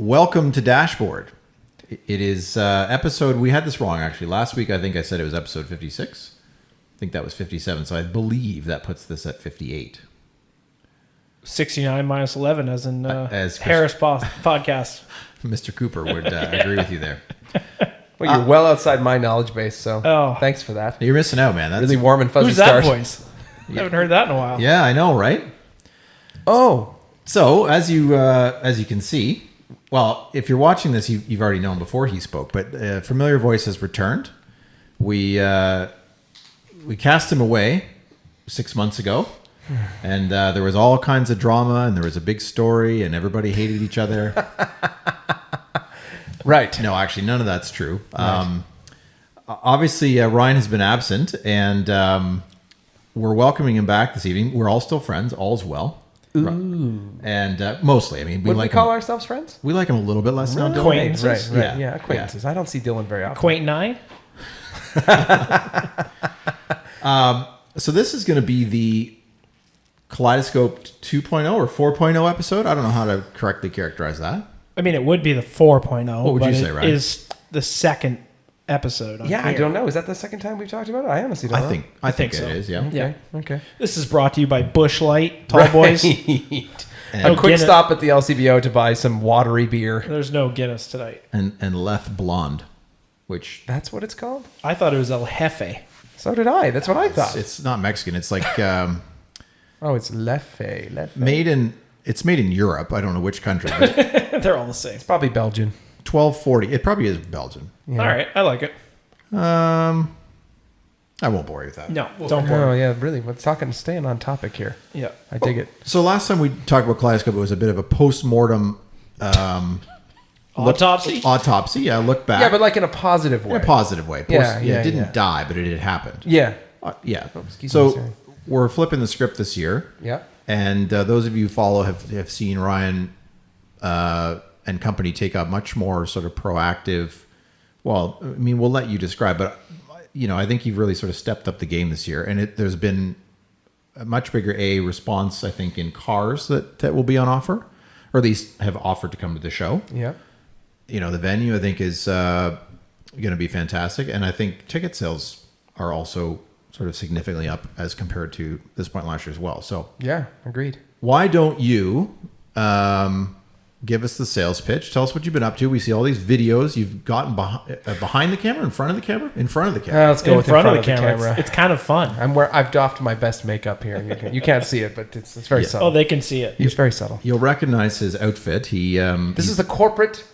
welcome to Dashboard. It is episode, we had this wrong actually. Last week I think I said it was episode 56. I think that was 57, so I believe that puts this at 58. 69 minus 11 as in as Harris podcast. Mr. Cooper would agree with you there. Well, you're well outside my knowledge base, so thanks for that. You're missing out, man. That's really warm and fuzzy Who's start. that voice? I haven't heard that in a while. Yeah, I know, right? Oh. So, as you can see, well, if you're watching this, you've already known before he spoke, but a familiar voice has returned. We cast him away 6 months ago, and there was all kinds of drama, and there was a big story, and everybody hated each other. Right. No, actually, none of that's true. Right. Obviously, Ryan has been absent, and we're welcoming him back this evening. We're all still friends. All's well. Ooh. And mostly, I mean, we call ourselves friends? We like him a little bit less than Dylan. Acquaintances. Right. Yeah, acquaintances. Yeah. I don't see Dylan very often. Acquaintance. So this is going to be the Kaleidoscope 2.0 or 4.0 episode. I don't know how to correctly characterize that. I mean, it would be the 4.0. What would you say, Ryan? Ryan? It is the second episode. Yeah, I don't know. Is that the second time we've talked about it? I honestly don't know. I think so. it is, yeah. Yeah. Okay. This is brought to you by Busch Light, Tall Boys. And A quick stop at the LCBO to buy some watery beer. There's no Guinness tonight. and Leth Blonde, which That's what it's called? I thought it was El Jefe. So did I. That's what I thought. it's not Mexican. It's like It's Leffe. made in Europe. I don't know which country. But They're all the same. It's probably Belgian. 1240. It probably is Belgian. Yeah. All right. I like it. I won't bore you with that. No, don't Oh, worry. yeah, really. We're staying on topic here. Yeah. I dig it. So last time we talked about Kaleidoscope, it was a bit of a post-mortem autopsy. Yeah, look back. Yeah, but like in a positive way. in a positive way. Yeah, It didn't die, but it had happened. Yeah. Yeah. excuse me, So sorry. we're flipping the script this year. Yeah. And those of you who follow have seen Ryan and company take a much more sort of proactive. Well, I mean, we'll let you describe, but I think you've really sort of stepped up the game this year, and there's been a much bigger response, I think, in cars that will be on offer, or at least have offered to come to the show. Yeah. The venue I think is going to be fantastic, and I think ticket sales are also sort of significantly up as compared to this point last year as well. So Yeah, agreed. why don't you give us the sales pitch? Tell us what you've been up to. We see all these videos you've gotten behind the camera, in front of the camera, in front of the camera. Let's go In with front of the camera. It's kind of fun. I've doffed my best makeup here. You can't see it, but it's very subtle. Oh, they can see it. It's very subtle. You'll recognize his outfit. This is the corporate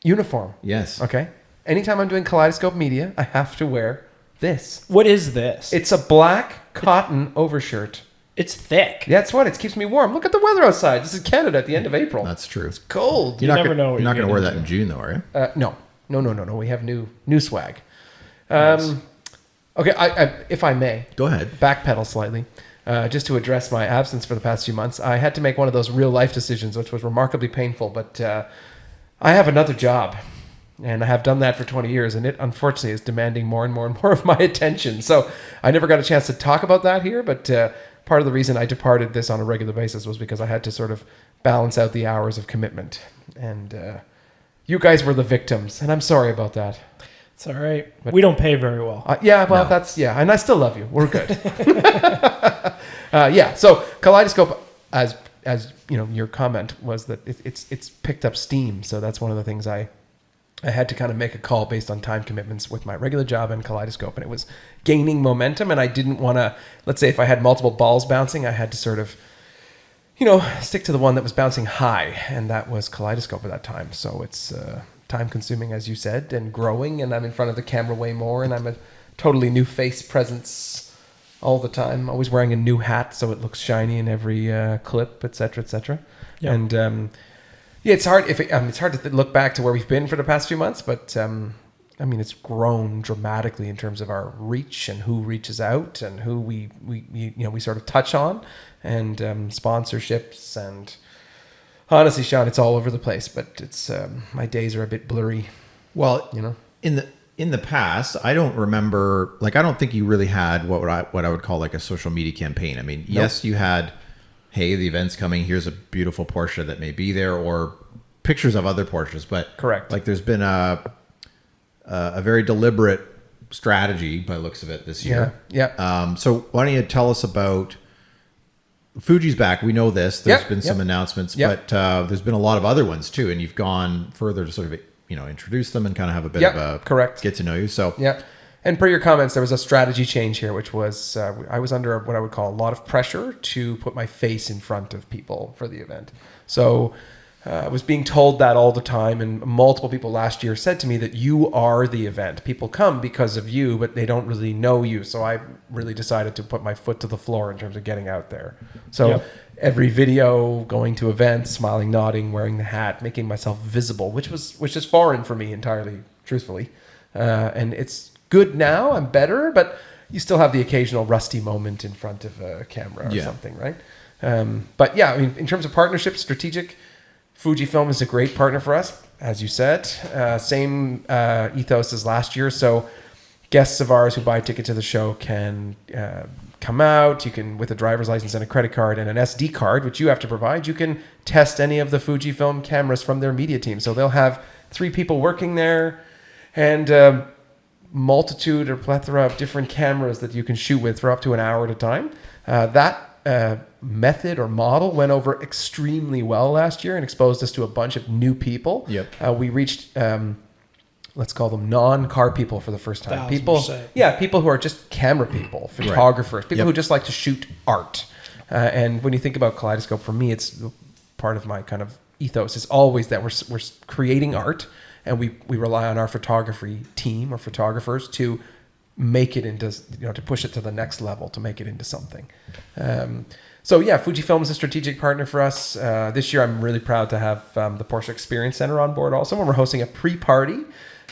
uniform. Yes. Okay. Anytime I'm doing Kaleidoscope Media, I have to wear this. What is this? It's a black cotton overshirt. It's thick. That's what. It keeps me warm. Look at the weather outside. This is Canada at the end of April. That's true. It's cold. You never know what You're not you're going to wear that getting in June, though, are you? No. We have new swag. Nice. Okay, I if I may, Go ahead. backpedal slightly. Just to address my absence for the past few months, I had to make one of those real life decisions, which was remarkably painful. But I have another job, and I have done that for 20 years, and it unfortunately is demanding more and more and more of my attention. So I never got a chance to talk about that here, but part of the reason I departed this on a regular basis was because I had to sort of balance out the hours of commitment. And you guys were the victims, and I'm sorry about that. It's all right. We don't pay very well. And I still love you. We're good. So Kaleidoscope, as your comment was that it's picked up steam. So that's one of the things I had to kind of make a call based on time commitments with my regular job and Kaleidoscope, and it was gaining momentum, and I didn't want to, let's say if I had multiple balls bouncing, I had to sort of, stick to the one that was bouncing high, and that was Kaleidoscope at that time. So it's time consuming, as you said, and growing, and I'm in front of the camera way more, and I'm a totally new face presence all the time, always wearing a new hat so it looks shiny in every clip, etc., etc. Yeah. And it's hard it's hard to look back to where we've been for the past few months, but it's grown dramatically in terms of our reach and who reaches out and who we sort of touch on, and sponsorships, and honestly, Sean, it's all over the place. But it's my days are a bit blurry. Well, in the past, I don't remember. Like, I don't think you really had what I would call like a social media campaign. I mean, yes, you had, hey, the event's coming. Here's a beautiful Porsche that may be there, or pictures of other Porsches, but Correct. Like there's been a very deliberate strategy by the looks of it this year. Yeah. So why don't you tell us about Fuji's back? We know this. There's been some announcements, but there's been a lot of other ones too, and you've gone further to sort of introduce them and kind of have a bit of a get to know you. So and per your comments, there was a strategy change here, which was I was under what I would call a lot of pressure to put my face in front of people for the event. So I was being told that all the time, and multiple people last year said to me that you are the event. People come because of you, but they don't really know you. So I really decided to put my foot to the floor in terms of getting out there. So every video, going to events, smiling, nodding, wearing the hat, making myself visible, which is foreign for me entirely, truthfully. And it's good now. I'm better, but you still have the occasional rusty moment in front of a camera or something, right? But yeah, I mean, in terms of partnerships, strategic, Fujifilm is a great partner for us, as you said. Same ethos as last year. So guests of ours who buy a ticket to the show can come out. You can, with a driver's license and a credit card and an SD card, which you have to provide, you can test any of the Fujifilm cameras from their media team. So they'll have 3 people working there and multitude or plethora of different cameras that you can shoot with for up to an hour at a time. That method or model went over extremely well last year and exposed us to a bunch of new people. We reached let's call them non-car people for the first time. 1,000%. People who are just camera people, photographers, people who just like to shoot art. And when you think about Kaleidoscope, for me, it's part of my kind of ethos is always that we're creating art, and we rely on our photography team or photographers to make it into, to push it to the next level, to make it into something. So Fujifilm is a strategic partner for us. This year, I'm really proud to have the Porsche Experience Center on board also, when we're hosting a pre-party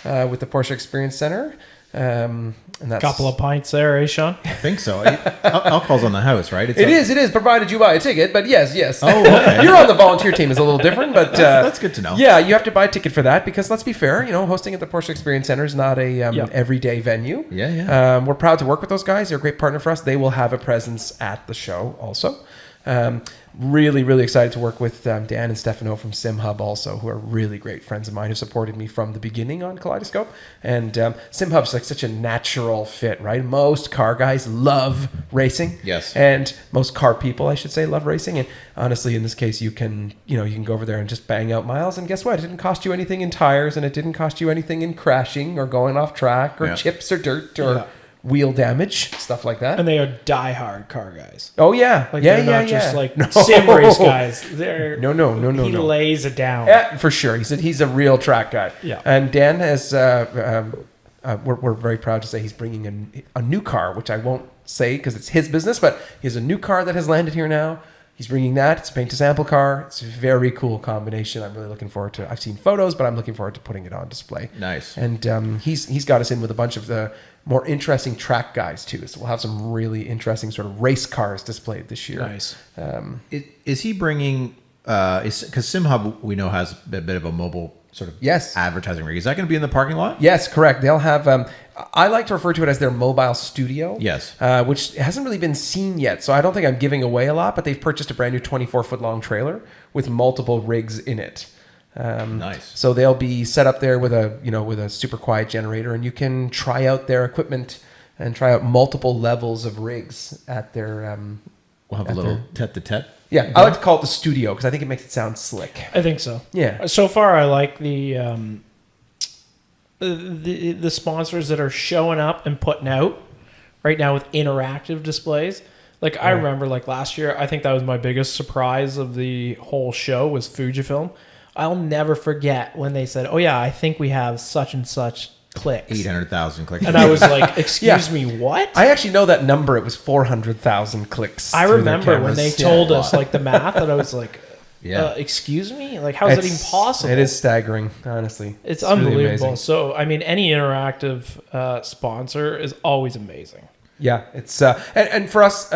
with the Porsche Experience Center. And that's couple of pints there, Sean? I think so. Alcohol's on the house, right? It is, provided you buy a ticket, but yes. Oh, okay. You're on the volunteer team is a little different, but that's good to know. Yeah, you have to buy a ticket for that because let's be fair, hosting at the Porsche Experience Center is not a everyday venue. We're proud to work with those guys. They're a great partner for us. They will have a presence at the show also. Really, really excited to work with Dan and Stefano from SimHub also, who are really great friends of mine who supported me from the beginning on Kaleidoscope. And SimHub's like such a natural fit, right? Most car guys love racing. Yes. And most car people, I should say, love racing. And honestly, in this case, you can go over there and just bang out miles. And guess what? It didn't cost you anything in tires, and it didn't cost you anything in crashing or going off track or chips or dirt or wheel damage, stuff like that. And they are diehard car guys. Oh yeah, they're not just like sim race guys. They're no. He lays it down. Yeah, for sure. He's a real track guy. Yeah. And Dan has. We're very proud to say he's bringing a new car, which I won't say because it's his business, but he has a new car that has landed here now. He's bringing that. It's a paint to sample car. It's a very cool combination. I'm really looking forward to. I've seen photos, but I'm looking forward to putting it on display. Nice. And he's got us in with a bunch of the more interesting track guys too. So we'll have some really interesting sort of race cars displayed this year. Nice. Is he bringing? Because SimHub we know has a bit of a mobile sort of advertising rig. Is that going to be in the parking lot? Yes, correct. They'll have. I like to refer to it as their mobile studio. Yes. Which hasn't really been seen yet, so I don't think I'm giving away a lot. But they've purchased a brand new 24-foot long trailer with multiple rigs in it. Nice. So they'll be set up there with a super quiet generator, and you can try out their equipment and try out multiple levels of rigs at their. We'll have a little tete-a-tete. Yeah, I like to call it the studio because I think it makes it sound slick. I think so. Yeah. So far, I like the sponsors that are showing up and putting out right now with interactive displays. Like I remember, like last year, I think that was my biggest surprise of the whole show was Fujifilm. I'll never forget when they said, "Oh yeah, I think we have such and such clicks, 800,000 clicks," and I was like, "Excuse me, what?" I actually know that number. It was 400,000 clicks. I remember when they told us like the math, and I was like, excuse me, like how is it even possible? It is staggering, honestly. It's unbelievable. Really so I mean, any interactive sponsor is always amazing. Yeah, it's and for us.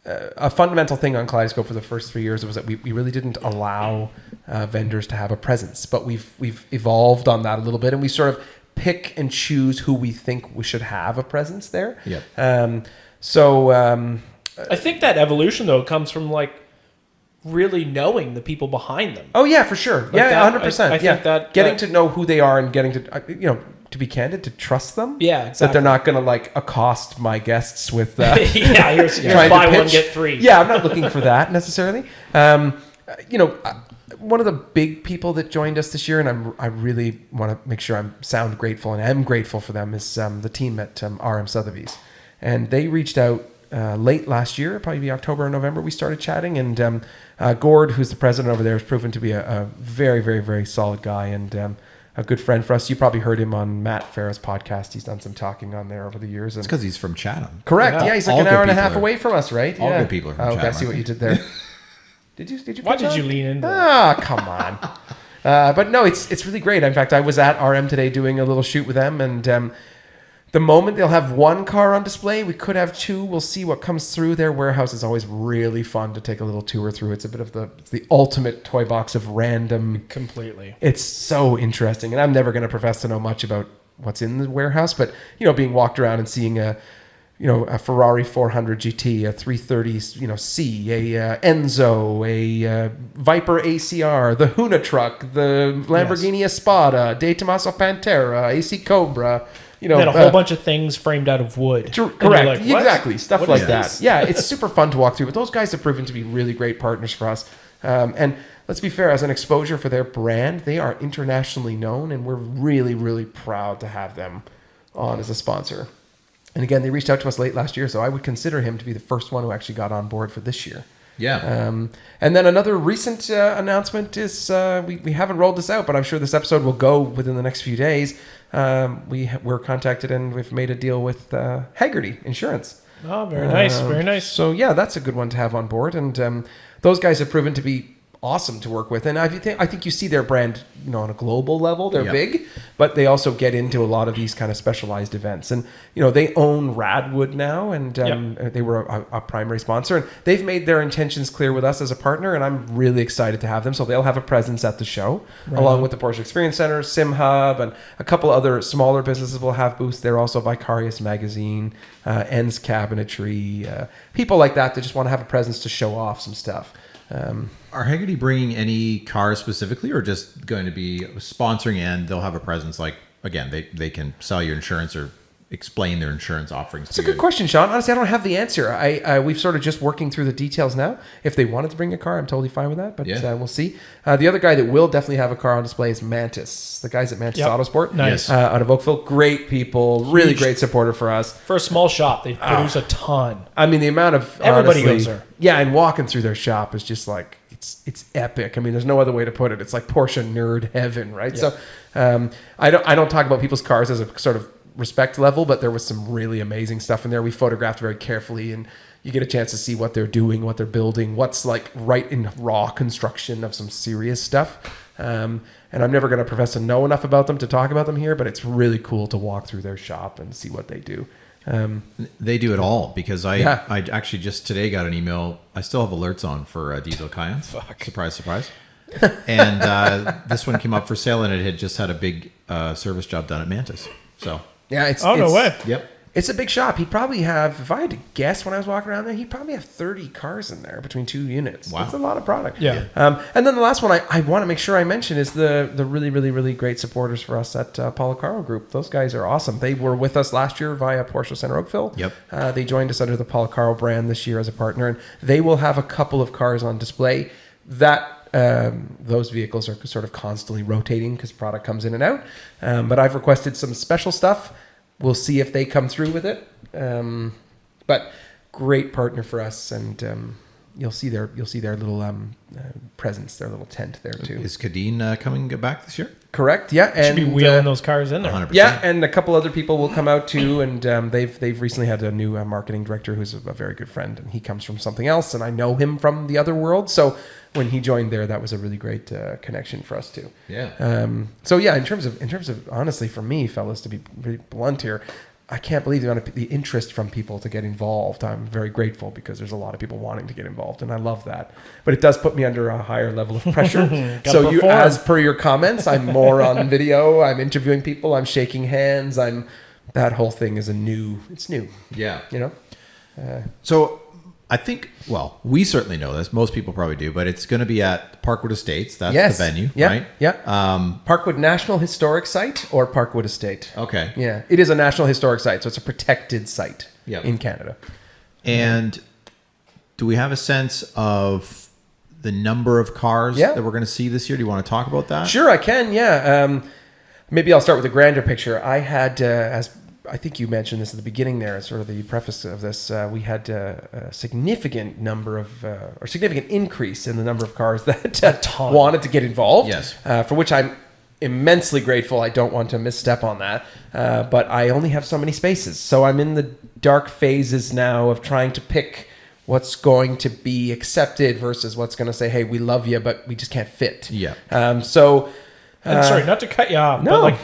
A fundamental thing on Kaleidoscope for the first 3 years was that we really didn't allow vendors to have a presence, but we've evolved on that a little bit, and we sort of pick and choose who we think we should have a presence there. Yeah. I think that evolution though comes from like really knowing the people behind them. Oh yeah, for sure. Like Yeah, that, 100%. I yeah, think that getting to know who they are and getting to to be candid, to trust them. Yeah, exactly. That they're not going to like accost my guests with yeah, here's trying to buy one pitch. get free. Yeah, I'm not looking for that necessarily. One of the big people that joined us this year, and I really want to make sure I sound grateful and am grateful for them, is the team at RM Sotheby's. And they reached out late last year, probably October or November, we started chatting. And Gord, who's the president over there, has proven to be a very, very, very solid guy and a good friend for us. You probably heard him on Matt Farah's podcast. He's done some talking on there over the years. It's because he's from Chatham. Correct. Yeah, he's like All an hour and a good half people away from us, right? all Yeah. good people are from Okay, I Chatham, see I what you think. did there. Did you? Why catch did on? you lean into that? Ah, come on. But no, it's really great. In fact, I was at RM today doing a little shoot with them, and the moment they'll have one car on display, we could have two. We'll see what comes through. Their warehouse is always really fun to take a little tour through. It's a bit of the ultimate toy box of random. Completely. It's so interesting, and I'm never going to profess to know much about what's in the warehouse, but being walked around and seeing a Ferrari 400 GT, a 330 C, a Enzo, a Viper ACR, the Huna truck, the Lamborghini Espada, De Tomaso Pantera, AC Cobra. And then a whole bunch of things framed out of wood. Correct. Like, what? Exactly. Stuff What like is that. this? Yeah, it's super fun to walk through. But those guys have proven to be really great partners for us. And let's be fair, as an exposure for their brand, they are internationally known, and we're really, really proud to have them on as a sponsor. And again, they reached out to us late last year, so I would consider him to be the first one who actually got on board for this year. Yeah. And then another recent announcement is we haven't rolled this out, but I'm sure this episode will go within the next few days. We were contacted and we've made a deal with Haggerty Insurance. Oh, very nice. Very nice. So yeah, that's a good one to have on board. And those guys have proven to be awesome to work with. And I think you see their brand, on a global level. They're Yep. big, but they also get into a lot of these kind of specialized events. And, they own Radwood now, and they were a primary sponsor. And they've made their intentions clear with us as a partner, and I'm really excited to have them. So they'll have a presence at the show, along with the Porsche Experience Center, Sim Hub, and a couple other smaller businesses will have booths there. Also Vicarious Magazine, Ends Cabinetry, people like that just want to have a presence to show off some stuff. Are Haggerty bringing any cars specifically, or just going to be sponsoring, and they'll have a presence? Like, again, they can sell you insurance or explain their insurance offerings. That's a good question, Sean. Honestly, I don't have the answer. We've sort of just working through the details now. If they wanted to bring a car, I'm totally fine with that, but we'll see. The other guy that will definitely have a car on display is Mantis. The guys at Mantis Autosport. Nice. Out of Oakville. Great people. Really great supporter for us. For a small shop, they produce a ton. I mean, the amount of... Everybody honestly, goes there. Yeah, and walking through their shop is just like... It's epic. I mean, there's no other way to put it. It's like Porsche nerd heaven, right? Yeah. So I don't talk about people's cars as a sort of respect level, but there was some really amazing stuff in there. We photographed very carefully, and you get a chance to see what they're doing, what they're building, what's like right in raw construction of some serious stuff. And I'm never going to profess to know enough about them to talk about them here, but it's really cool to walk through their shop and see what they do. They do it all, because I actually just today got an email. I still have alerts on for diesel Cayennes. Surprise, surprise. And this one came up for sale, and it had just had a big service job done at Mantis. So yeah, no way. Yep. It's a big shop. He'd probably have, if I had to guess when I was walking around there, he'd probably have 30 cars in there between two units. Wow. That's a lot of product. Yeah. And then the last one I want to make sure I mention is the really, really, really great supporters for us at Policaro Group. Those guys are awesome. They were with us last year via Porsche Center Oakville. Yep. They joined us under the Policaro brand this year as a partner, and they will have a couple of cars on display. Those vehicles are sort of constantly rotating because product comes in and out. But I've requested some special stuff. We'll see if they come through with it. But great partner for us, and you'll see their little presence, their little tent there too. Is Kadeen coming back this year? Correct. Yeah, Should be wheeling those cars in there. 100%. Yeah, and a couple other people will come out too, and they've recently had a new marketing director who's a very good friend, and he comes from something else, and I know him from the other world. So when he joined there, that was a really great connection for us too. Yeah. So yeah, in terms of honestly, for me, fellas, to be really blunt here, I can't believe the interest from people to get involved. I'm very grateful because there's a lot of people wanting to get involved, and I love that. But it does put me under a higher level of pressure. So you, as per your comments, I'm more on video. I'm interviewing people. I'm shaking hands. That whole thing is it's new. Yeah. You know. So I think, well, we certainly know this. Most people probably do, but it's going to be at Parkwood Estates. That's Yes. the venue, Yeah. right? Yeah. Parkwood National Historic Site or Parkwood Estate. Okay. Yeah. It is a National Historic Site, so it's a protected site Yep. in Canada. And do we have a sense of the number of cars Yeah. that we're going to see this year? Do you want to talk about that? Sure, I can. Yeah. Maybe I'll start with a grander picture. I had, as I think you mentioned this at the beginning there, sort of the preface of this, we had a significant number of, or significant increase in the number of cars that wanted to get involved. Yes. For which I'm immensely grateful. I don't want to misstep on that. But I only have so many spaces. So I'm in the dark phases now of trying to pick what's going to be accepted versus what's going to say, hey, we love you, but we just can't fit. Yeah. And sorry, not to cut you off, no. but like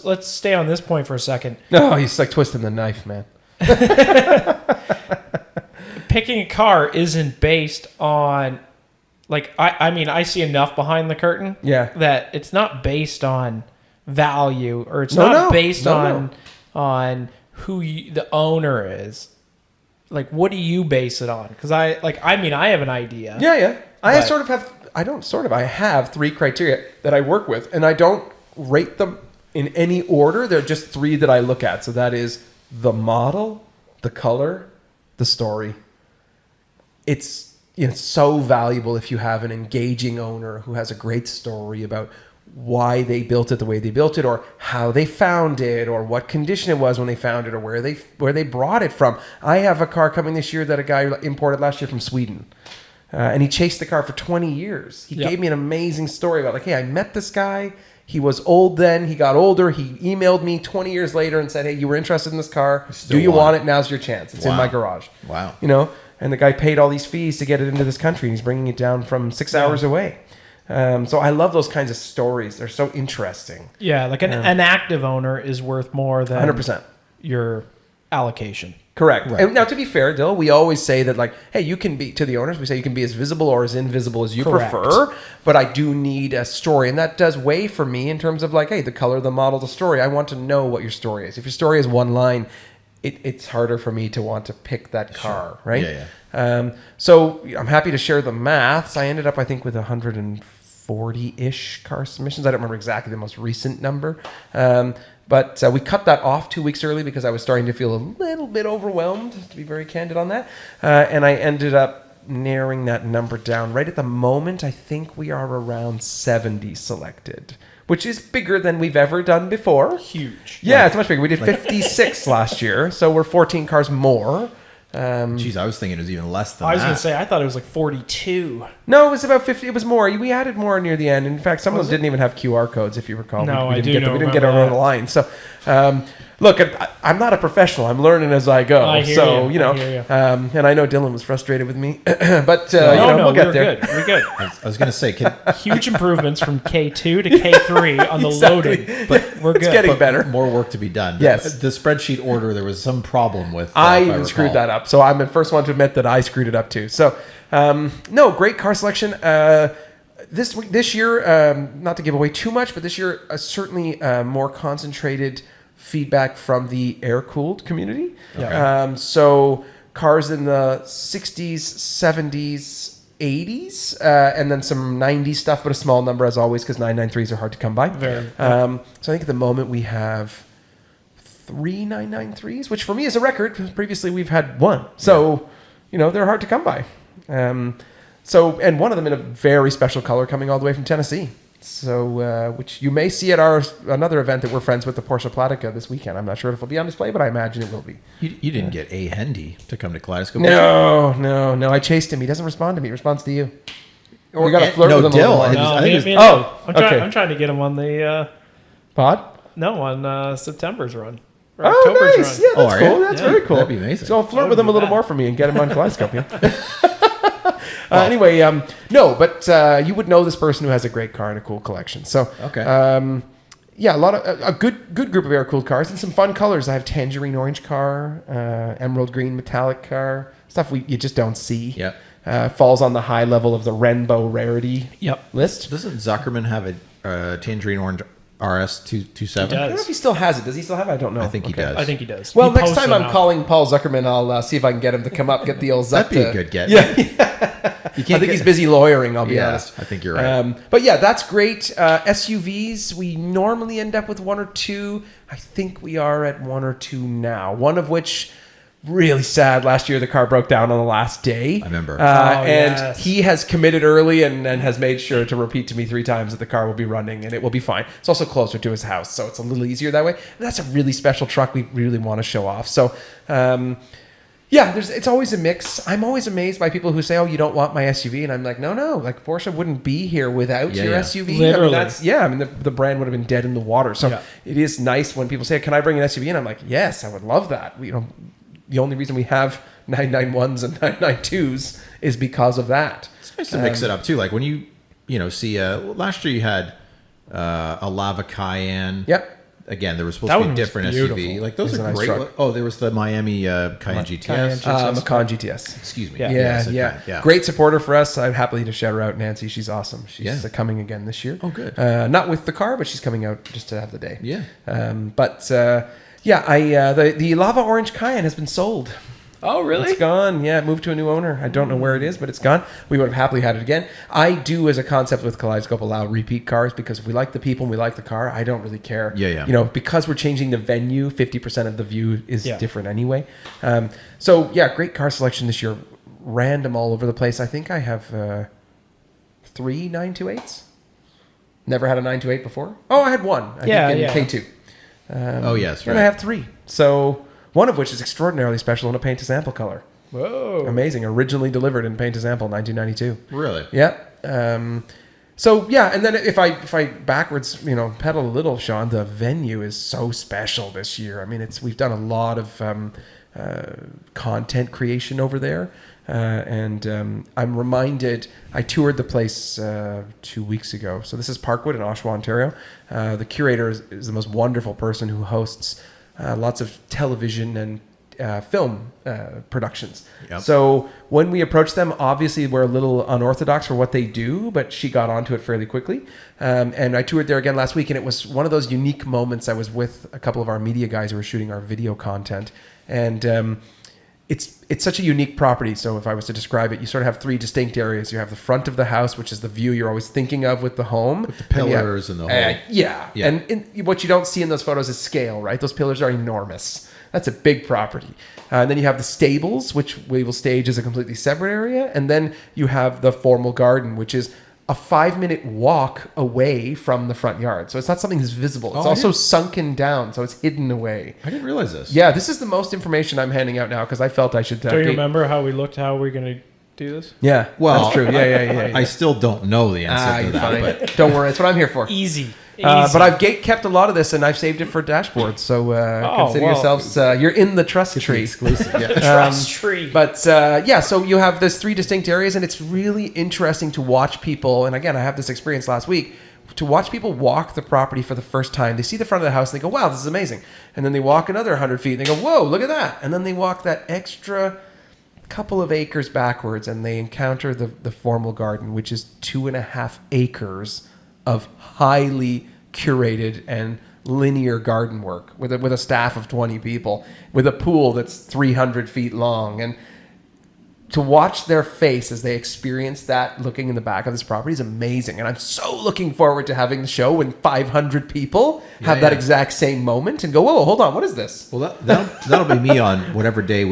let's stay on this point for a second. No, he's like twisting the knife, man. Picking a car isn't based on like I mean I see enough behind the curtain Yeah. that it's not based on value or it's not based on who the owner is. Like, what do you base it on? Because I have an idea. Yeah. I But- have 3 criteria that I work with, and I don't rate them in any order. They're just 3 that I look at. So that is the model, the color, the story. It's so valuable if you have an engaging owner who has a great story about why they built it the way they built it, or how they found it, or what condition it was when they found it, or where they brought it from. I have a car coming this year that a guy imported last year from Sweden. And he chased the car for 20 years. He gave me an amazing story about, like, hey, I met this guy. He was old then. He got older. He emailed me 20 years later and said, hey, you were interested in this car. Do you want it? Now's your chance. It's in my garage. Wow. And the guy paid all these fees to get it into this country, and he's bringing it down from 6 hours away. So I love those kinds of stories. They're so interesting. Yeah, like an active owner is worth more than 100%. your allocation. Correct. Right. And now, to be fair, Dill, we always say that, like, hey, you can be, to the owners, we say you can be as visible or as invisible as you Correct. prefer, but I do need a story. And that does weigh for me in terms of, like, hey, the color, the model, the story. I want to know what your story is. If your story is one line, it's harder for me to want to pick that car, right? Yeah. So I'm happy to share the maths. I ended up, I think, with 140-ish car submissions. I don't remember exactly the most recent number. But we cut that off 2 weeks early because I was starting to feel a little bit overwhelmed, to be very candid on that. And I ended up narrowing that number down. Right at the moment, I think we are around 70 selected, which is bigger than we've ever done before. Huge. Yeah, it's much bigger. We did 56 last year, so we're 14 cars more. Jeez, I was thinking it was even less than that. I was going to say, I thought it was like 42. No, it was about 50. It was more. We added more near the end. In fact, some of them didn't even have QR codes, if you recall. No, we didn't I get them over the line. So, look, I'm not a professional. I'm learning as I go. I hear so, you. I hear you. And I know Dylan was frustrated with me, but No, we'll get we're there. good. We're good. I was going to say, Huge improvements from K2 to K3 on the Exactly. loading. But we're good. It's getting better. more work to be done. Yes. The spreadsheet order, there was some problem with. I if even screwed recall. that up. So I'm the first one to admit that I screwed it up too. So, no, great car selection. This year, not to give away too much, but this year, certainly more concentrated feedback from the air-cooled community. Yeah. So cars in the 60s, 70s, 80s, and then some 90s stuff, but a small number as always because 993s are hard to come by. Very. So I think at the moment we have 3 993s, which for me is a record. Previously we've had 1. So, they're hard to come by. And one of them in a very special color coming all the way from Tennessee. So, which you may see at another event that we're friends with, the Porsche Platica, this weekend. I'm not sure if it'll be on display, but I imagine it will be. You didn't get A. Hendy to come to Kaleidoscope. No. I chased him. He doesn't respond to me. He responds to you. Or you got to flirt with him Dill. a little more. No, I think me it and was- him. okay. I'm trying to get him on the Pod? on September's run. Or Oh, October's nice. run. Yeah, that's are cool. you? That's Yeah. very cool. That'd be amazing. So I'll flirt That with would him a be little bad. more for me and get him on Kaleidoscope. Anyway, no, but you would know this person who has a great car and a cool collection. So, Okay. yeah, a good group of air-cooled cars and some fun colors. I have tangerine orange car, emerald green metallic car, stuff you just don't see. Yep. Falls on the high level of the rainbow rarity Yep. list. Doesn't Zuckerman have a tangerine orange RS 227. He I don't know if he still has it. Does he still have it? I don't know. I think he does. I think he does. Well, He next posted time I'm on- calling Paul Zuckerman, I'll see if I can get him to come up, get the old Zuck. That'd be a good get. Yeah, You I think he's busy lawyering. I'll be honest. I think you're right. But yeah, that's great. SUVs, we normally end up with one or two. I think we are at one or two now. One of which, really sad. Last year, the car broke down on the last day. I remember. And yes. he has committed early and has made sure to repeat to me 3 times that the car will be running and it will be fine. It's also closer to his house, so it's a little easier that way. And that's a really special truck we really want to show off. So, yeah, it's always a mix. I'm always amazed by people who say, "Oh, you don't want my SUV," and I'm like, "No, like Porsche wouldn't be here without your SUV." Literally. I mean, the brand would have been dead in the water. So it is nice when people say, "Can I bring an SUV?" And I'm like, "Yes, I would love that." The only reason we have 991s and 992s is because of that. It's nice to mix it up too. Like when you see last year you had a Lava Cayenne. Yep. Again, there was supposed That to be one a was different beautiful. SUV. Like those It's a are nice great. truck. Oh, there was the Miami Cayenne GTS. Macan GTS. Excuse me. Yeah. Yeah. Great supporter for us. I'm happy to shout her out, Nancy. She's awesome. She's coming again this year. Oh, good. Not with the car, but she's coming out just to have the day. Yeah. The Lava Orange Cayenne has been sold. Oh, really? It's gone. Yeah, it moved to a new owner. I don't know where it is, but it's gone. We would have happily had it again. I do, as a concept with Kaleidoscope, allow repeat cars because if we like the people and we like the car, I don't really care. Yeah. Because we're changing the venue, 50% of the view is different anyway. Great car selection this year. Random all over the place. I think I have 3 928s. Never had a 928 before. Oh, I had one. I think in K2. Oh yes, right. And I have 3. So one of which is extraordinarily special in a paint to sample color. Whoa. Amazing. Originally delivered in paint to sample, 1992. Really? Yeah. And then if I backwards, pedal a little, Sean, the venue is so special this year. I mean, we've done a lot of content creation over there. I'm reminded, I toured the place 2 weeks ago. So this is Parkwood in Oshawa, Ontario. The curator is the most wonderful person who hosts lots of television and film productions. Yep. So when we approached them, obviously we're a little unorthodox for what they do, but she got onto it fairly quickly. And I toured there again last week, and it was one of those unique moments. I was with a couple of our media guys who were shooting our video content, and it's such a unique property. So if I was to describe it, you sort of have 3 distinct areas. You have the front of the house, which is the view you're always thinking of with the home. With the pillars and the whole... Yeah. And what you don't see in those photos is scale, right? Those pillars are enormous. That's a big property. And then you have the stables, which we will stage as a completely separate area. And then you have the formal garden, which is a 5-minute walk away from the front yard. So it's not something that's visible. It's also sunken down, so it's hidden away. I didn't realize this. Yeah, this is the most information I'm handing out now because I felt I should... Do you remember how we looked? How we're going to do this? Yeah, Well, that's true. Yeah. I still don't know the answer to You're that. fine. Don't worry, that's what I'm here for. Easy. But I've gate kept a lot of this, and I've saved it for dashboards. So consider yourselves you're in the trust tree. Exclusive. Yeah. Trust tree. But so you have this 3 distinct areas, and it's really interesting to watch people. And again, I have this experience last week to watch people walk the property for the first time. They see the front of the house, and they go, "Wow, this is amazing!" And then they walk another 100 feet, and they go, "Whoa, look at that!" And then they walk that extra couple of acres backwards, and they encounter the formal garden, which is 2.5 acres of highly curated and linear garden work with a staff of 20 people, with a pool that's 300 feet long. And to watch their face as they experience that looking in the back of this property is amazing. And I'm so looking forward to having the show when 500 people have that exact same moment and go, "Whoa, hold on, what is this?" Well, that'll be me on whatever day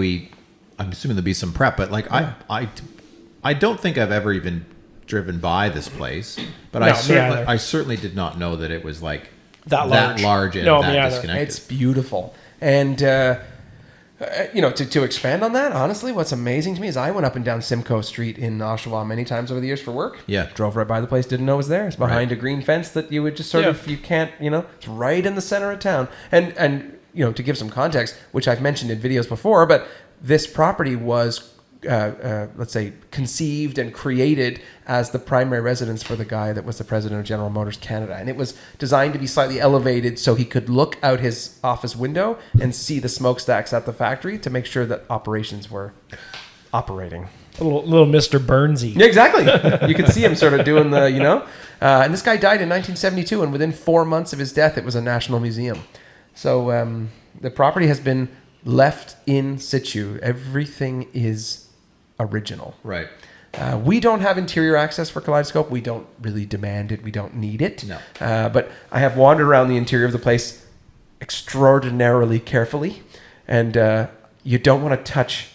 I'm assuming there'll be some prep, but like I don't think I've ever even driven by this place, but I certainly did not know that it was like that large and that disconnected. It's beautiful. And to expand on that, honestly, what's amazing to me is I went up and down Simcoe Street in Oshawa many times over the years for work. Yeah. Drove right by the place, didn't know it was there. It's behind a green fence that you would just sort of, you can't, it's right in the center of town. And to give some context, which I've mentioned in videos before, but this property was let's say, conceived and created as the primary residence for the guy that was the president of General Motors Canada. And it was designed to be slightly elevated so he could look out his office window and see the smokestacks at the factory to make sure that operations were operating. little Mr. Burnsy. Yeah, exactly. You can see him sort of doing the, and this guy died in 1972, and within 4 months of his death, it was a national museum. So the property has been left in situ. Everything is original. Right. We don't have interior access for Kaleidoscope. We don't really demand it. We don't need it. No. But I have wandered around the interior of the place extraordinarily carefully, and you don't want to touch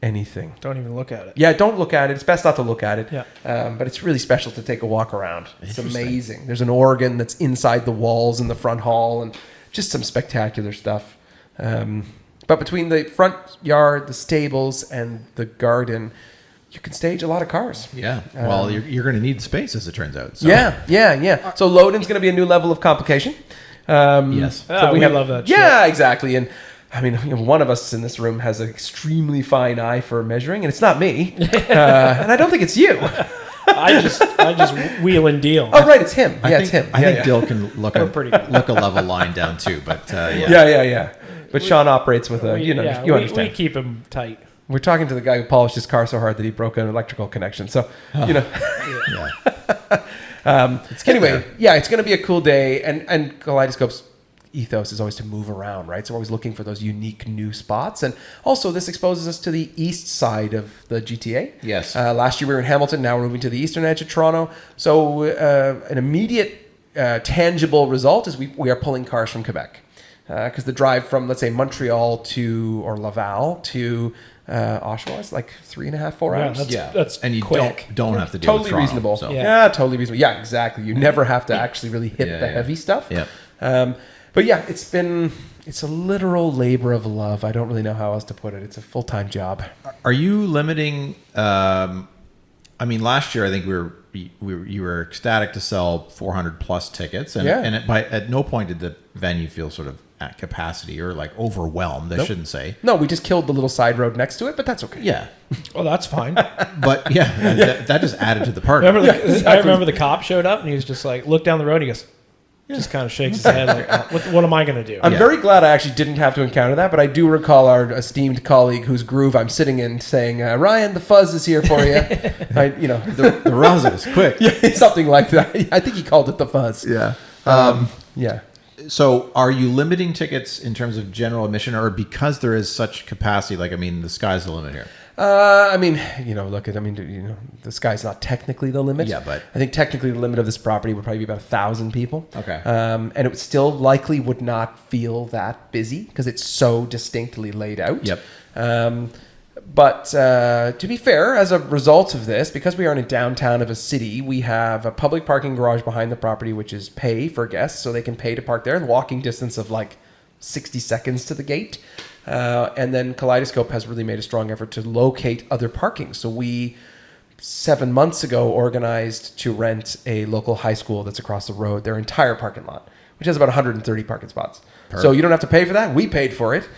anything. Don't even look at it. Yeah, don't look at it. It's best not to look at it. Yeah. But it's really special to take a walk around. It's amazing. There's an organ that's inside the walls in the front hall, and just some spectacular stuff. But between the front yard, the stables, and the garden, you can stage a lot of cars. Yeah. Well, you're going to need space, as it turns out. So. Yeah. So loading's going to be a new level of complication. Yes. So we love that shit. Yeah, exactly. And I mean, one of us in this room has an extremely fine eye for measuring, and it's not me. And I don't think it's you. I just wheel and deal. Oh, right, it's him. It's him. I think Dill can look a good. level line down too, but yeah. Yeah. But Sean operates with a, you understand. We keep him tight. We're talking to the guy who polished his car so hard that he broke an electrical connection. So, Yeah. Anyway, it's going to be a cool day. And Kaleidoscope's ethos is always to move around, right? So we're always looking for those unique new spots. And also, this exposes us to the east side of the GTA. Yes. Last year we were in Hamilton. Now we're moving to the eastern edge of Toronto. So an immediate tangible result is we are pulling cars from Quebec. Because the drive from, let's say, Montreal or Laval to Oshawa is like 3.5, 4 hours. That's and you quick. don't have to deal Totally with Toronto, reasonable. So. Yeah, totally reasonable. Yeah, exactly. You never have to actually really hit the heavy stuff. Yeah. But yeah, it's a literal labor of love. I don't really know how else to put it. It's a full-time job. Are you limiting? Last year I think you were ecstatic to sell 400 plus tickets, and at no point did the venue feel sort of at capacity or like overwhelmed. I shouldn't say. No, we just killed the little side road next to it, but that's okay. Yeah. Well, that's fine. But yeah, that just added to the party. I remember the cop showed up and he was just like, look down the road. He goes, just kind of shakes his head like, what am I going to do? I'm very glad I actually didn't have to encounter that, but I do recall our esteemed colleague whose groove I'm sitting in saying, Ryan, the fuzz is here for you. The Razas, quick. Yeah, something like that. I think he called it the fuzz. Yeah. Yeah. So are you limiting tickets in terms of general admission, or because there is such capacity, the sky's the limit here? The sky's not technically the limit. Yeah, but I think technically the limit of this property would probably be about 1,000 people. Okay. And it would still likely would not feel that busy because it's so distinctly laid out. Yep. But to be fair, as a result of this, because we are in a downtown of a city, we have a public parking garage behind the property, which is pay for guests, so they can pay to park there in walking distance of like 60 seconds to the gate. And then Kaleidoscope has really made a strong effort to locate other parking. So we, 7 months ago, organized to rent a local high school that's across the road, their entire parking lot, which has about 130 parking spots. Perfect. So you don't have to pay for that. We paid for it.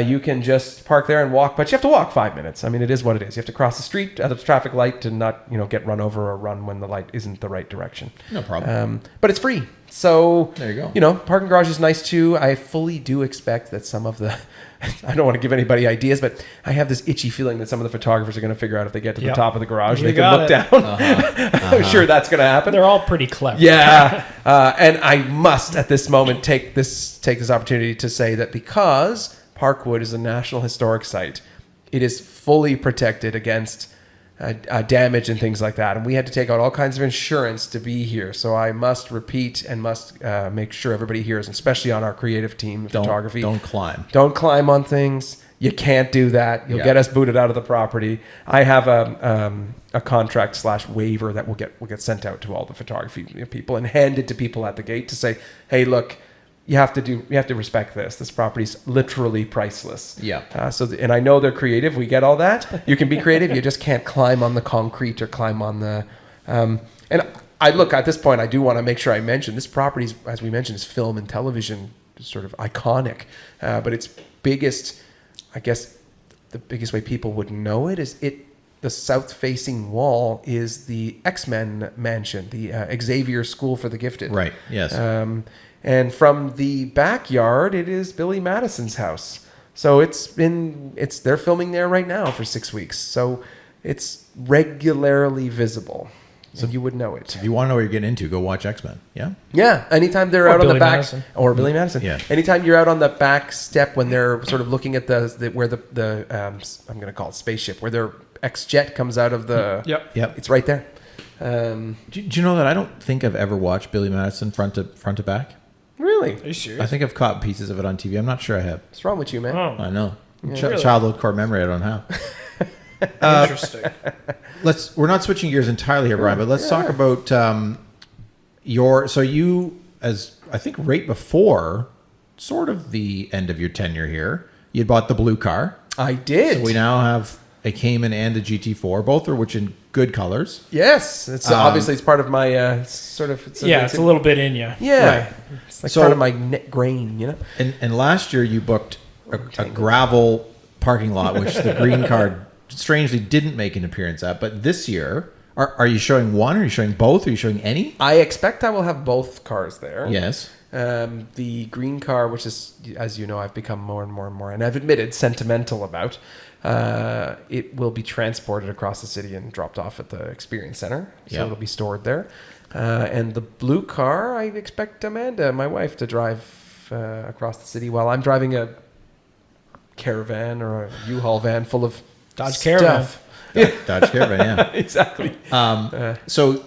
You can just park there and walk, but you have to walk 5 minutes. I mean, it is what it is. You have to cross the street at a traffic light to not, get run over or run when the light isn't the right direction. No problem. But it's free. So, there you go. Parking garage is nice too. I fully do expect that some of the, I don't want to give anybody ideas, but I have this itchy feeling that some of the photographers are going to figure out if they get to the top of the garage, they can look down. I'm sure that's going to happen. They're all pretty clever. Yeah. And I must at this moment take this opportunity to say that because Parkwood is a National Historic Site, it is fully protected against damage and things like that. And we had to take out all kinds of insurance to be here. So I must repeat and must make sure everybody hears, especially on our creative team, photography. Don't climb. Don't climb on things. You can't do that. You'll get us booted out of the property. I have a contract / waiver that will get sent out to all the photography people and handed to people at the gate to say, hey, look, you have to respect this. This property's literally priceless. Yeah. And I know they're creative. We get all that. You can be creative. You just can't climb on the concrete or climb on the. And at this point, I do want to make sure I mention this property, as we mentioned, is film and television sort of iconic. But its biggest, I guess, the biggest way people would know it is the south-facing wall is the X-Men mansion, the Xavier School for the Gifted. Right. Yes. And from the backyard, it is Billy Madison's house. So they're filming there right now for 6 weeks. So it's regularly visible. So you would know it. If you want to know what you're getting into, go watch X-Men. Yeah. Yeah. Anytime they're Or out on the Billy back, Madison. or Billy Madison. Yeah. Anytime you're out on the back step when they're sort of looking at where the I'm going to call it spaceship, where their X-jet comes out of the. Yep. It's right there. Do you know that I don't think I've ever watched Billy Madison front to back? Really? Are you serious? I think I've caught pieces of it on TV. I'm not sure I have. What's wrong with you, man? Oh, I know. Really? Childhood core memory I don't have. interesting. We're not switching gears entirely here, Brian, but let's talk about you, as I think right before sort of the end of your tenure here, you had bought the blue car. I did. So we now have a Cayman and a GT4, both are which in good colors. Yes, it's obviously it's part of my sort of. It's a little bit in you. Yeah, Right. it's like So- part of my grain, you know. And last year you booked a gravel parking lot, which the green card strangely didn't make an appearance at. But this year, are you showing one? Are you showing both? Are you showing any? I expect I will have both cars there. Yes. The green car, which is, as you know, I've become more and more, and I've admitted, sentimental about. It will be transported across the city and dropped off at the experience center. So Yeah. it'll be stored there. And the blue car, I expect Amanda, my wife, to drive across the city while I'm driving a caravan or a U-Haul van full of Dodge stuff. Caravan. Dodge Caravan, yeah. Exactly. So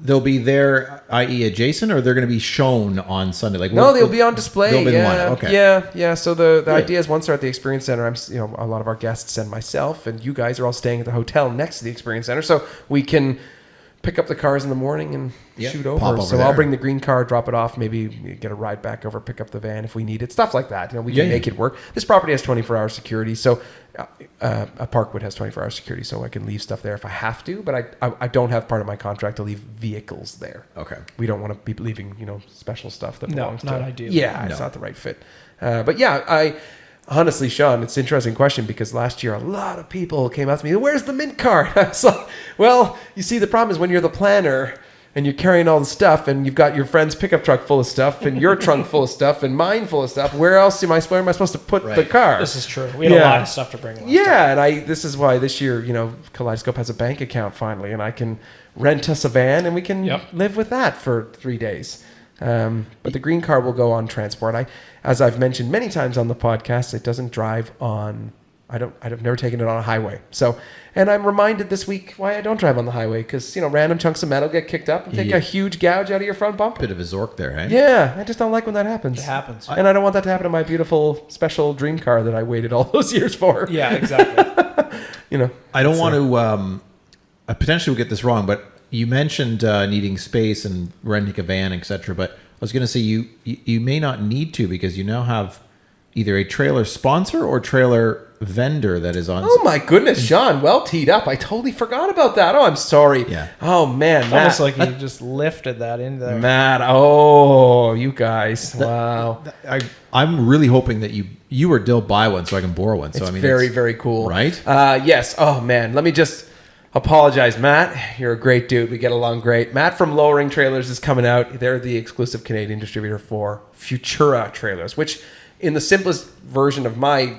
they'll be there, i.e. adjacent, or they're going to be shown on Sunday? Like No, they'll be on display. They'll be in yeah, one. Okay. Yeah. So the Good. idea is once they're at the experience center, a lot of our guests and myself and you guys are all staying at the hotel next to the experience center, so we can pick up the cars in the morning and Yeah, shoot pop over. over So there. I'll bring the green car, drop it off, maybe get a ride back over, pick up the van if we need it, stuff like that. We can Yeah. make it work. This property has 24-hour security, so a Parkwood has 24-hour security, so I can leave stuff there if I have to. But I don't have part of my contract to leave vehicles there. Okay. We don't want to be leaving, special stuff that No, belongs not to. ideal. Yeah, No. it's not the right fit. But yeah, I honestly, Sean, it's an interesting question because last year a lot of people came out to me, "Where's the mint card?" I was like, "Well, you see, the problem is when you're the planner and you're carrying all the stuff, and you've got your friend's pickup truck full of stuff, and your trunk full of stuff, and mine full of stuff. Where else am I supposed to put the Right. car?" This is true. We had a Yeah. lot of stuff to bring last time. Yeah, and this is why this year, Kaleidoscope has a bank account finally, and I can rent us a van, and we can Yep. live with that for 3 days. But the green car will go on transport. As I've mentioned many times on the podcast, it doesn't drive on. I've never taken it on a highway. So, and I'm reminded this week why I don't drive on the highway because random chunks of metal get kicked up and take Yeah. a huge gouge out of your front bumper. Bit of a Zork there, hey? Yeah, I just don't like when that happens. It happens. And I don't want that to happen to my beautiful special dream car that I waited all those years for. Yeah, exactly. I don't want to. I potentially will get this wrong, but you mentioned needing space and renting a van, etc. But I was going to say you may not need to because you now have either a trailer sponsor or trailer vendor that is on. Oh my goodness, Sean, well teed up. I totally forgot about that. Oh, I'm sorry. Yeah. Oh man, It's Matt. almost like you just lifted that in there. Matt. Oh, you guys. Wow. I'm really hoping that you or Dill buy one so I can borrow one. So It's I mean, very, very cool. right? Yes. Oh man, let me just apologize, Matt. You're a great dude. We get along great. Matt from Lowering Trailers is coming out. They're the exclusive Canadian distributor for Futura trailers, which in the simplest version of my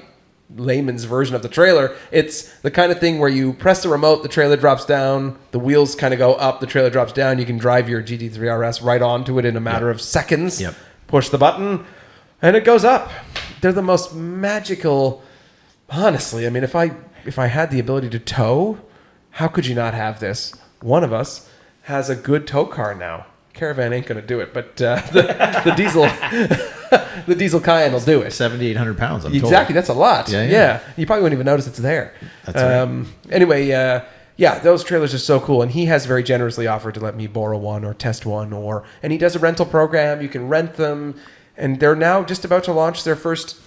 layman's version of the trailer, it's the kind of thing where you press the remote, the trailer drops down, the wheels kind of go up, the trailer drops down, you can drive your GT3 RS right onto it in a matter of seconds. Yep. Push the button and it goes up. They're the most magical. Honestly, I mean, if I had the ability to tow, how could you not have this? One of us has a good tow car now. Caravan ain't going to do it, but the diesel the diesel Cayenne will do it. 7,800 pounds. I'm Exactly, that's a lot. Yeah, Yeah, yeah. You probably wouldn't even notice it's there. That's right. Anyway, those trailers are so cool, and he has very generously offered to let me borrow one or test one, and he does a rental program. You can rent them, and they're now just about to launch their first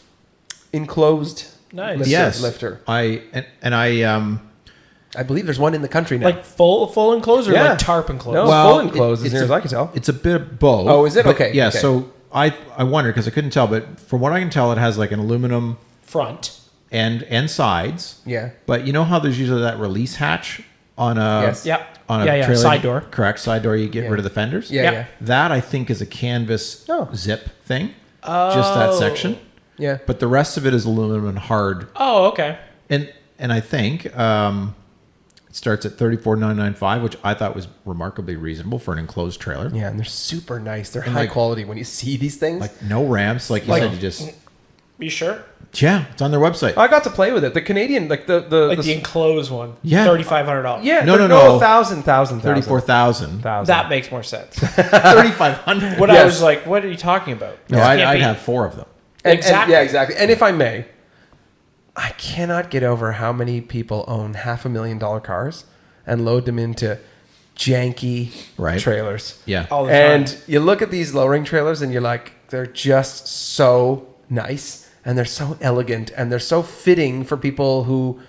enclosed Nice. lifter. Yes. lifter. I I believe there's one in the country now. Like full enclosed or Yeah. like tarp enclosed? No, Well, full enclosed, as it's near as I can tell. It's a bit of both. Oh, is it? But Okay, Yeah. okay. So I wonder because I couldn't tell, but from what I can tell, it has like an aluminum Front. and sides. Yeah. But you know how there's usually that release hatch on a Yes. Yep. on a Yeah, trailer? side door. Correct. Side door. You get Yeah. rid of the fenders. Yeah, Yep. yeah. That I think is a canvas Oh. zip thing. Just that section. Yeah. But the rest of it is aluminum and hard. Oh, okay. And I think starts at $34,995, which I thought was remarkably reasonable for an enclosed trailer. Yeah, and they're super nice. They're high like- quality when you see these things. Like no ramps, like you said, you just You sure? yeah, it's on their website. I got to play with it. The Canadian, like Like the enclosed one. Yeah. $3,500. yeah, No, they're- no. 1,000. 34,000. That makes more sense. 3,500. What I was like, what are you talking about? No, This can't I'd be- have 4 of them. Exactly. Yeah, exactly. And if I may, I cannot get over how many people own $500,000 cars and load them into janky Right. trailers. Yeah. all the time. And you look at these low-ring trailers and you're like, they're just so nice and they're so elegant and they're so fitting for people who,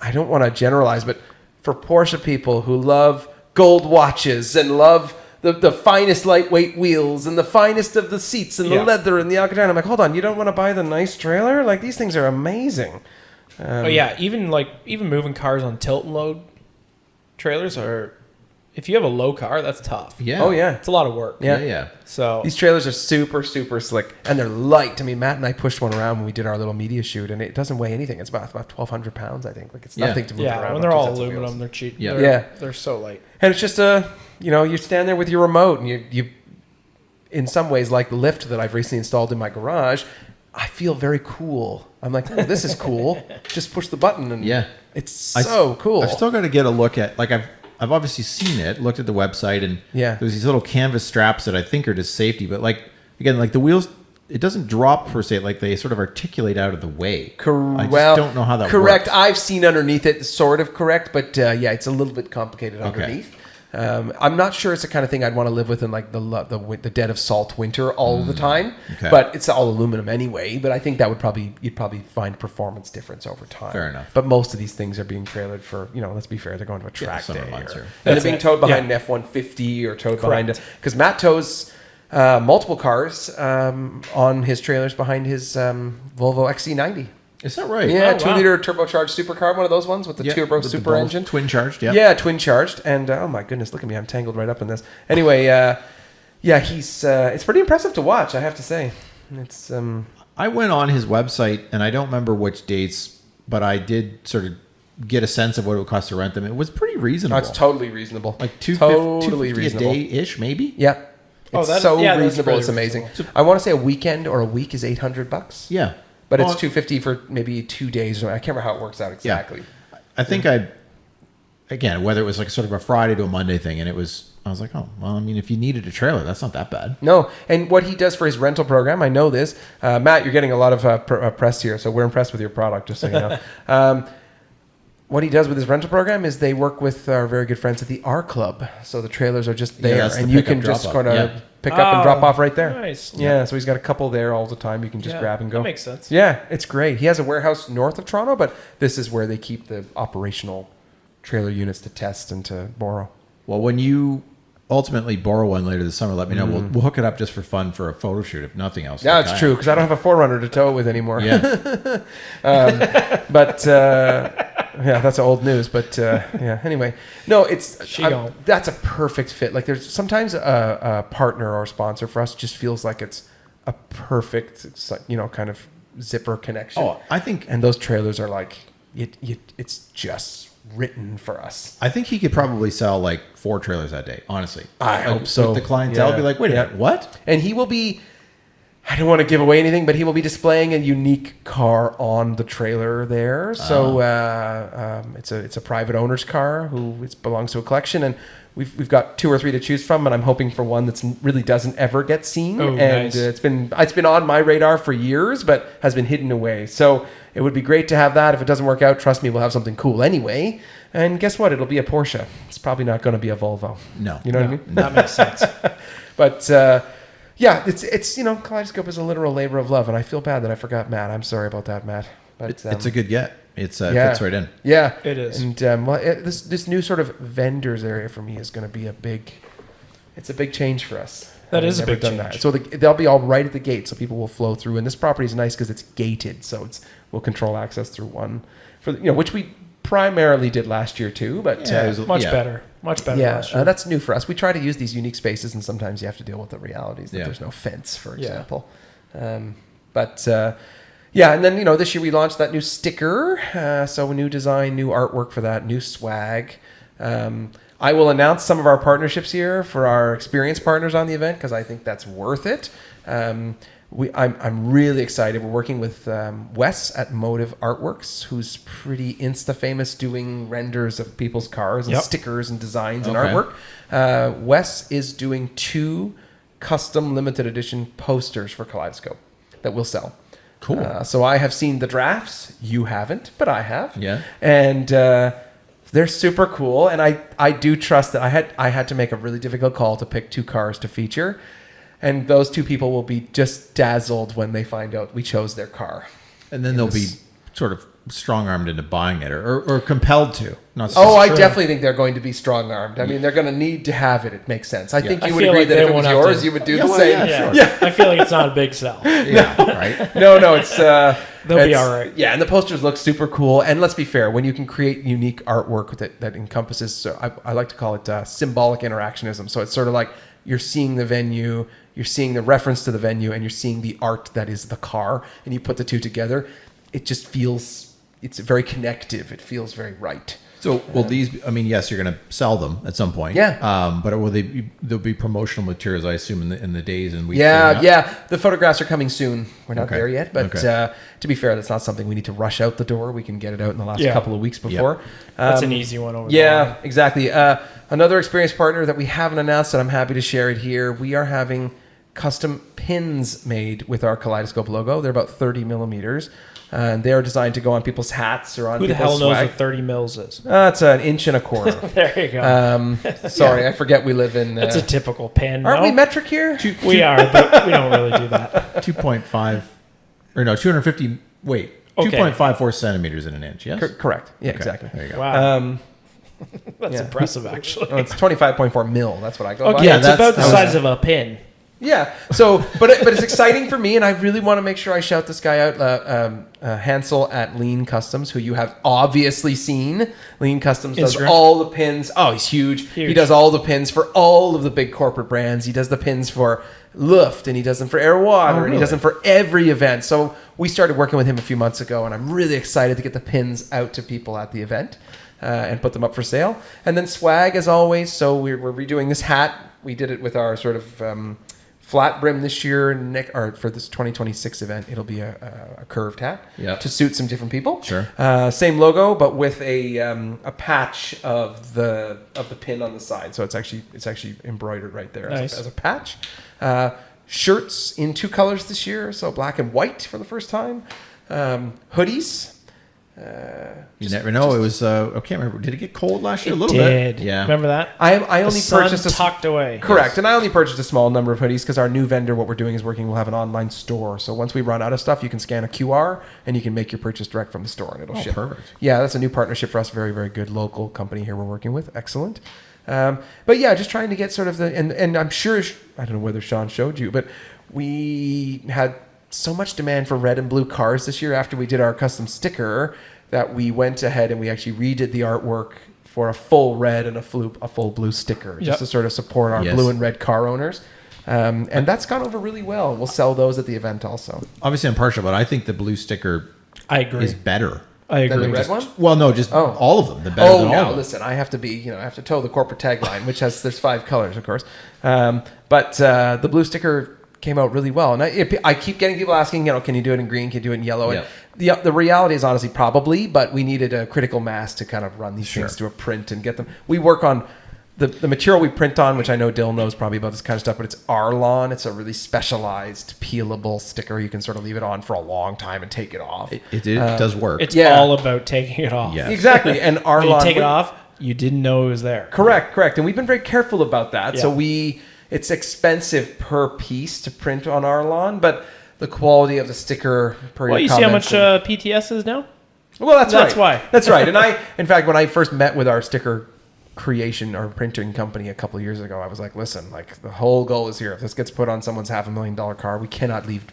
I don't want to generalize, but for Porsche people who love gold watches and love the finest lightweight wheels and the finest of the seats and the Yeah. leather and the Alcantara. I'm like, hold on, you don't want to buy the nice trailer? Like, these things are amazing. Oh yeah, even moving cars on tilt and load trailers are, if you have a low car, that's tough. Yeah. Oh, yeah. It's a lot of work. Yeah. Yeah. So These trailers are super, super slick, and they're light. I mean, Matt and I pushed one around when we did our little media shoot, and it doesn't weigh anything. It's about 1,200 pounds, I think. Like, it's Yeah. nothing to move yeah, around. when on they're two all sets of aluminum, wheels. they're cheap. Yeah. They're so light. And it's just you stand there with your remote, and you, in some ways, like the lift that I've recently installed in my garage, I feel very cool. I'm like, oh, this is cool. Just push the button, and Yeah. it's so cool. I've still got to get a look at, like, I've obviously seen it, looked at the website, and Yeah. there's these little canvas straps that I think are just safety, but like, again, like the wheels, it doesn't drop per se, like they sort of articulate out of the way. I just don't know how that correct. works. I've seen underneath it, sort of correct, but yeah, it's a little bit complicated underneath. I'm not sure it's the kind of thing I'd want to live with in like the dead of salt winter all the time. Okay. But it's all aluminum anyway. But I think that you'd probably find performance difference over time. Fair enough. But most of these things are being trailered for, let's be fair, they're going to a track summer day, months or- or- and they're That's being it. towed behind Yeah. an F-150 or towed behind Correct. because Matt tows multiple cars on his trailers behind his Volvo XC90. Is that right? Yeah, Oh, wow. 2-liter turbocharged supercar, one of those ones with the turbo with the super both engine. twin charged. Yeah. Yeah, twin charged. And oh my goodness, look at me, I'm tangled right up in this. Anyway, yeah, he's it's pretty impressive to watch, I have to say. It's I went on his website, and I don't remember which dates, but I did sort of get a sense of what it would cost to rent them. It was pretty reasonable. it's totally reasonable. like totally $250 reasonable. a day ish, maybe. Yeah. Oh, It's that- so yeah, that's reasonable, really it's amazing. reasonable. I want to say a weekend or a week is $800. Yeah, But Well, it's $250 for maybe 2 days. I can't remember how it works out exactly. I think again, whether it was like sort of a Friday to a Monday thing, and I was like, oh, well, I mean, if you needed a trailer, that's not that bad. No, and what he does for his rental program, I know this. Matt, you're getting a lot of press here, so we're impressed with your product, just so you know. What he does with his rental program is they work with our very good friends at the R Club. So the trailers are just there, that's the and you pick-up, can just drop-off. kind of Yeah. pick up and drop Oh, off right there. nice. Yeah, so he's got a couple there all the time. You can just Yeah, grab and go. That makes sense. Yeah, it's great. He has a warehouse north of Toronto, but this is where they keep the operational trailer units to test and to borrow. Well, when you ultimately borrow one later this summer, let me know. We'll hook it up just for fun for a photo shoot, if nothing else. Yeah, Like, it's true, because I don't have a 4Runner to tow it with anymore. Yeah, But yeah, that's old news. But yeah, anyway, no, gone. that's a perfect fit. Like, there's sometimes a partner or a sponsor for us just feels like it's a perfect, kind of zipper connection. Oh, I think And those trailers are like it's just written for us. I think he could probably sell like 4 trailers that day. Honestly, I Like, hope so. with the clientele Yeah. be like, wait a Yeah. minute, what? And he will be. I don't want to give away anything, but he will be displaying a unique car on the trailer there. So it's a private owner's car who belongs to a collection, and we've got 2 or 3 to choose from, and I'm hoping for one that's really doesn't ever get seen. Oh, and nice. it's been on my radar for years, but has been hidden away. So it would be great to have that. If it doesn't work out, trust me, we'll have something cool anyway. And guess what? It'll be a Porsche. It's probably not going to be a Volvo. No, You know what I mean? That makes sense. But yeah, it's Kaleidoscope is a literal labor of love, and I feel bad that I forgot Matt. I'm sorry about that, Matt. But it's a good get. It's yeah. fits right in. Yeah, It is. And this new sort of vendors area for me is going to be a big change for us. That Having is a never big done change. So they'll be all right at the gate, so people will flow through. And this property is nice because it's gated, so we'll control access through one which we primarily did last year too. But Yeah, it was- Much better. Much better yeah, last year. that's new for us. We try to use these unique spaces, and sometimes you have to deal with the realities that Yeah. there's no fence, for Yeah. example. But Yeah, and then, this year we launched that new sticker. So a new design, new artwork for that, new swag. I will announce some of our partnerships here for our experienced partners on the event because I think that's worth it. I'm really excited. We're working with Wes at Motive Artworks, who's pretty Insta famous doing renders of people's cars and stickers and designs and artwork. Wes is doing 2 custom limited edition posters for Kaleidoscope that we'll sell. Cool. So I have seen the drafts. You haven't, but I have. Yeah. And they're super cool. And I do trust that I had to make a really difficult call to pick 2 cars to feature. And those 2 people will be just dazzled when they find out we chose their car. And then they'll be sort of strong-armed into buying it or compelled to. I definitely think they're going to be strong-armed. I mean, they're going to need to have it. It makes sense. I think you would agree that if it was yours, you would do the same. Yeah. I feel like it's not a big sell. Right? No, it's... They'll be all right. Yeah, and the posters look super cool. And let's be fair, when you can create unique artwork that encompasses... So I like to call it symbolic interactionism. So it's sort of like you're seeing the venue, you're seeing the reference to the venue, and you're seeing the art that is the car, and you put the 2 together. It just feels... It's very connective. It feels very right. So will these? I mean, yes, you're going to sell them at some point. Yeah. But will they? There'll be promotional materials, I assume, in the days and weeks. Yeah. The photographs are coming soon. We're not there yet, but Okay. To be fair, that's not something we need to rush out the door. We can get it out in the last couple of weeks before. That's an easy one over Yeah, exactly. Another experienced partner that we haven't announced, that I'm happy to share it here. We are having custom pins made with our Kaleidoscope logo. They're about 30 millimeters. And they are designed to go on people's hats or on Who the people's hell knows swag. what 30 mils is? It's an inch and a quarter. There you go. Sorry, I forget we live in... That's a typical pin. Aren't we metric here? We are, but we don't really do that. 2.5 or no 250. Wait, Okay. 2.54 centimeters in an inch. Yes. Correct. Yeah, Okay, exactly. There you go. Well, that's impressive, actually. It's 25.4 mil. That's what I go by. Okay, it's about the that's- size of a pin. Yeah. So, but it's exciting for me, and I really want to make sure I shout this guy out, Hansel at Lean Customs, who you have obviously seen. Lean Customs does Instagram. all the pins. Oh, he's huge. He does all the pins for all of the big corporate brands. He does the pins for Luft, and he does them for Air Water, and he does them for every event. So we started working with him a few months ago, and I'm really excited to get the pins out to people at the event. And put them up for sale. And then swag, as always. So we're redoing this hat. We did it with our sort of flat brim this year, or for this 2026 event, it'll be a curved hat to suit some different people. Sure. Same logo, but with a patch of the pin on the side. So it's actually embroidered right there as a patch. Shirts in 2 colors this year, so black and white for the first time. Hoodies. You never know. It was. I can't remember. Did it get cold last year? A little did. bit. Yeah. Remember that? I only purchased tucked away. Correct, and I only purchased a small number of hoodies because our new vendor, what we're doing is we'll have an online store. So once we run out of stuff, you can scan a QR and you can make your purchase direct from the store, and it'll ship. Perfect. Yeah, that's a new partnership for us. Very, very good local company here we're working with. Excellent. But yeah, just trying to get sort of and I'm sure I don't know whether Sean showed you, but we had so much demand for red and blue cars this year after we did our custom sticker that we went ahead and we actually redid the artwork for a full red and a full blue sticker, just to sort of support our blue and red car owners. And that's gone over really well. We'll sell those at the event also. Obviously, I'm partial, but I think the blue sticker I agree. is better. I agree. Than the red one? Well, no, just all of them. The better than all of them. Listen, I have to toe the corporate tagline, which there's 5 colors, of course. But the blue sticker came out really well, and I keep getting people asking, can you do it in green? Can you do it in yellow? And the reality is honestly probably, but we needed a critical mass to kind of run these things to a print and get them. We work on the material we print on, which I know Dill knows probably about this kind of stuff, but it's Arlon. It's a really specialized peelable sticker. You can sort of leave it on for a long time and take it off. It does work. It's all about taking it off. Yeah. Exactly. And Arlon, when you take it off, you didn't know it was there. Correct. And we've been very careful about that. Yeah. So it's expensive per piece to print on Arlon, but the quality of the sticker per Well, your you see how much comments PTS is now? Well, that's right. why. That's right. And in fact, when I first met with our sticker creation or printing company a couple of years ago, I was like, listen, like the whole goal is here. If this gets put on someone's $500,000 car, we cannot leave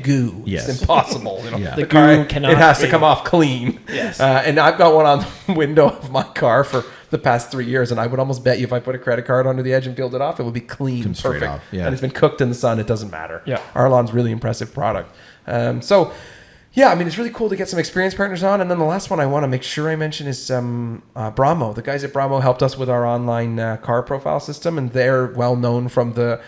goo. Yes. It's impossible. The car, goo cannot it has to be. come off clean. Yes. And I've got one on the window of my car for the past 3 years, and I would almost bet you if I put a credit card under the edge and peeled it off, it would be clean, Come straight perfect. off, yeah. And it's been cooked in the sun. It doesn't matter. Yeah. Arlon's really impressive product. So Yeah, I mean, it's really cool to get some experienced partners on. And then the last one I want to make sure I mention is Bramo. The guys at Bramo helped us with our online car profile system, and they're well known from the,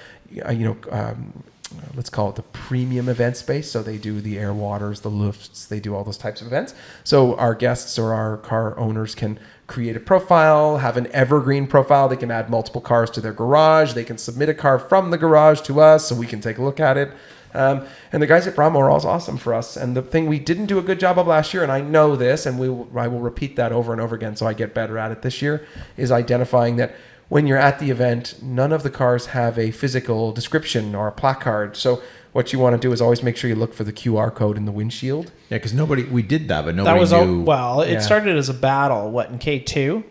let's call it the premium event space. So they do the Air Waters, the Lufts, they do all those types of events. So our guests or our car owners can create a profile, have an evergreen profile. They can add multiple cars to their garage. They can submit a car from the garage to us so we can take a look at it. And the guys at Bramo are also awesome for us. And the thing we didn't do a good job of last year, and I know this, and I will repeat that over and over again so I get better at it this year, is identifying that when you're at the event, none of the cars have a physical description or a placard. So what you want to do is always make sure you look for the QR code in the windshield. Yeah, because we did that, but nobody That was knew. it started as a battle. In K2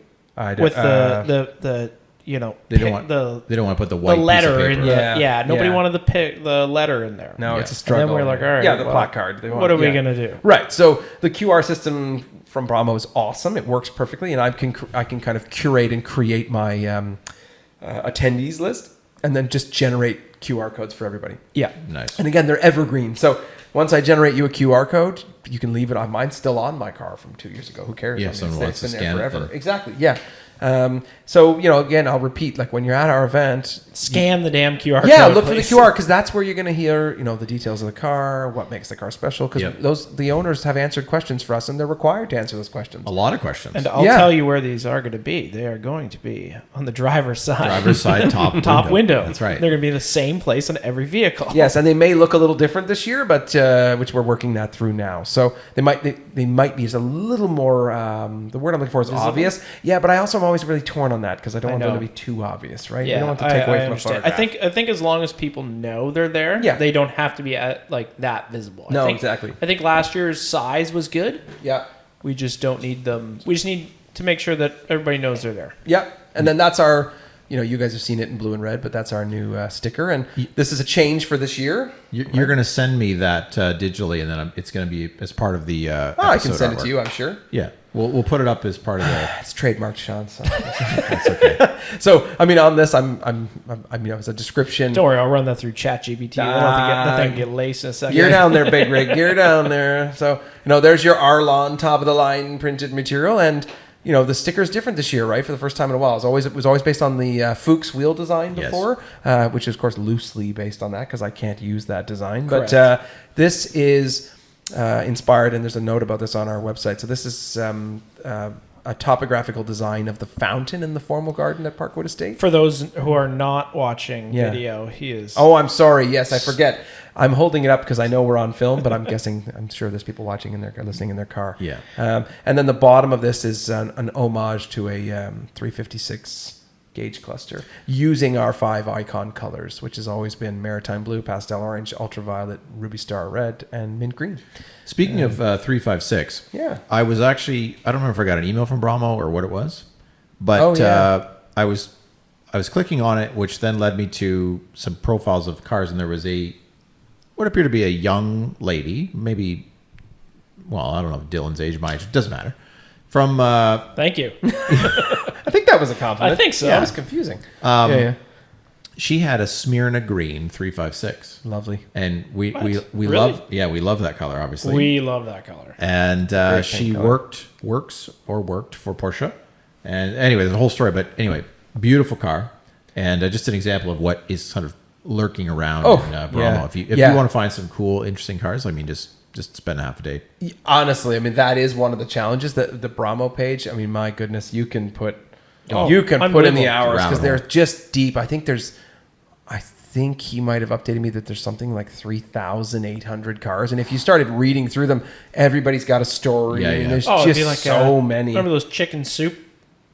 with the they don't want to put the white letter piece of in paper. nobody wanted the letter in there. No, it's a And struggle. then we're like, all right, the placard. What are we gonna do? Right. So the QR system from Bramo is awesome. It works perfectly, and I can kind of curate and create my attendees list, and then just generate QR codes for everybody. Yeah, Nice. And again, they're evergreen. So once I generate you a QR code, you can leave it on. Mine's still on my car from 2 years ago. Who cares? Yeah, someone wants to been scan there it forever. then. Exactly. Yeah. So again, I'll repeat. Like when you're at our event, scan the damn QR code. yeah, look please. for the QR because that's where you're going to hear the details of the car, what makes the car special. Because Yep. the owners have answered questions for us, and they're required to answer those questions. A lot of questions. And I'll Yeah. tell you where these are going to be. They are going to be on the driver's side. Driver's side top window. That's right. They're going to be in the same place on every vehicle. Yes, and they may look a little different this year, but which we're working that through now. So they might be just a little more. The word I'm looking for is Visible? obvious. Yeah, but I'm always really torn on that because I don't I want them know. to be too obvious, right? Yeah, You don't want to take away from a understand. photograph. I think as long as people know they're there, Yeah. they don't have to be at that visible. No, I think, exactly. I think last year's size was good. Yeah. We just don't need them. We just need to make sure that everybody knows they're there. Yep. And then that's our, you guys have seen it in blue and red, but that's our new sticker. And this is a change for this year. You're going to send me that digitally, and then it's going to be as part of the. I can episode send it artwork. to you, I'm sure. Yeah, we'll put it up as part of the. It's trademarked, Sean. So, That's okay. so I mean, on this, I'm it's a description. Don't worry, I'll run that through ChatGPT. I don't think nothing can get laced in a second. You're down there, Big Rig. You're down there. So, there's your Arlon top of the line printed material. And, the sticker is different this year, right? For the first time in a while. It was always based on the Fuchs wheel design before, which is, of course, loosely based on that because I can't use that design. Correct. But this is inspired, and there's a note about this on our website. So this is a topographical design of the fountain in the formal garden at Parkwood Estate. For those who are not watching Yeah. video, he is. Oh, I'm sorry. Yes, I forget. I'm holding it up because I know we're on film, but I'm sure there's people watching listening in their car. Yeah. And then the bottom of this is an homage to a 356 gauge cluster using our 5 icon colors, which has always been maritime blue, pastel orange, ultraviolet, ruby star red, and mint green. Speaking of 356, Yeah. I was actually, I don't know if I got an email from Bramo or what it was, but Oh, yeah. I was clicking on it, which then led me to some profiles of cars, and there was what appeared to be a young lady, maybe, well, I don't know if Dylan's age, my age, doesn't matter, from Thank you. I think that was a compliment. I think so. Yeah, it was confusing. she had a Smyrna green 356. Lovely. And we What? we Really? love we love that color, obviously. We love that color. And Great she pink color. worked for Porsche. And anyway, there's a whole story. But anyway, beautiful car. And just an example of what is sort of lurking around in Bramo. yeah. If you Yeah. want to find some cool, interesting cars, I mean, just spend half a day. Honestly, I mean, that is one of the challenges. The Bramo page, I mean, my goodness, you can put in unbelievable. the hours Rabbit because they're hole. just deep. I think he might have updated me that there's something like 3,800 cars. And if you started reading through them, everybody's got a story. Yeah, And yeah. there's Oh, it'd be just like so many. Remember those chicken soup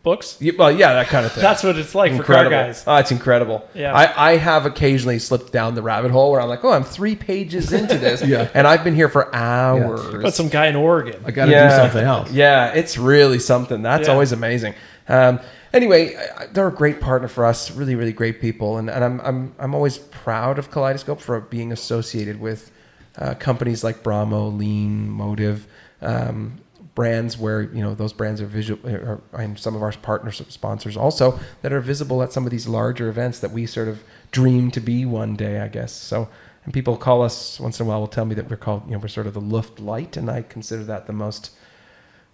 books? Yeah, that kind of thing. That's what it's like Incredible. for car guys. Oh, it's incredible. Yeah. I have occasionally slipped down the rabbit hole where I'm like, I'm 3 pages into this. Yeah. And I've been here for hours. But some guy in Oregon. I got to do something else. Yeah, it's really something. That's Yeah. always amazing. Anyway, they're a great partner for us. Really, really great people, and I'm always proud of Kaleidoscope for being associated with companies like Bramo, Lean, Motive, brands where those brands are visual, and some of our partner sponsors also that are visible at some of these larger events that we sort of dream to be one day, I guess. So. And people call us once in a while, will tell me that we're sort of the Luft Light, and I consider that the most,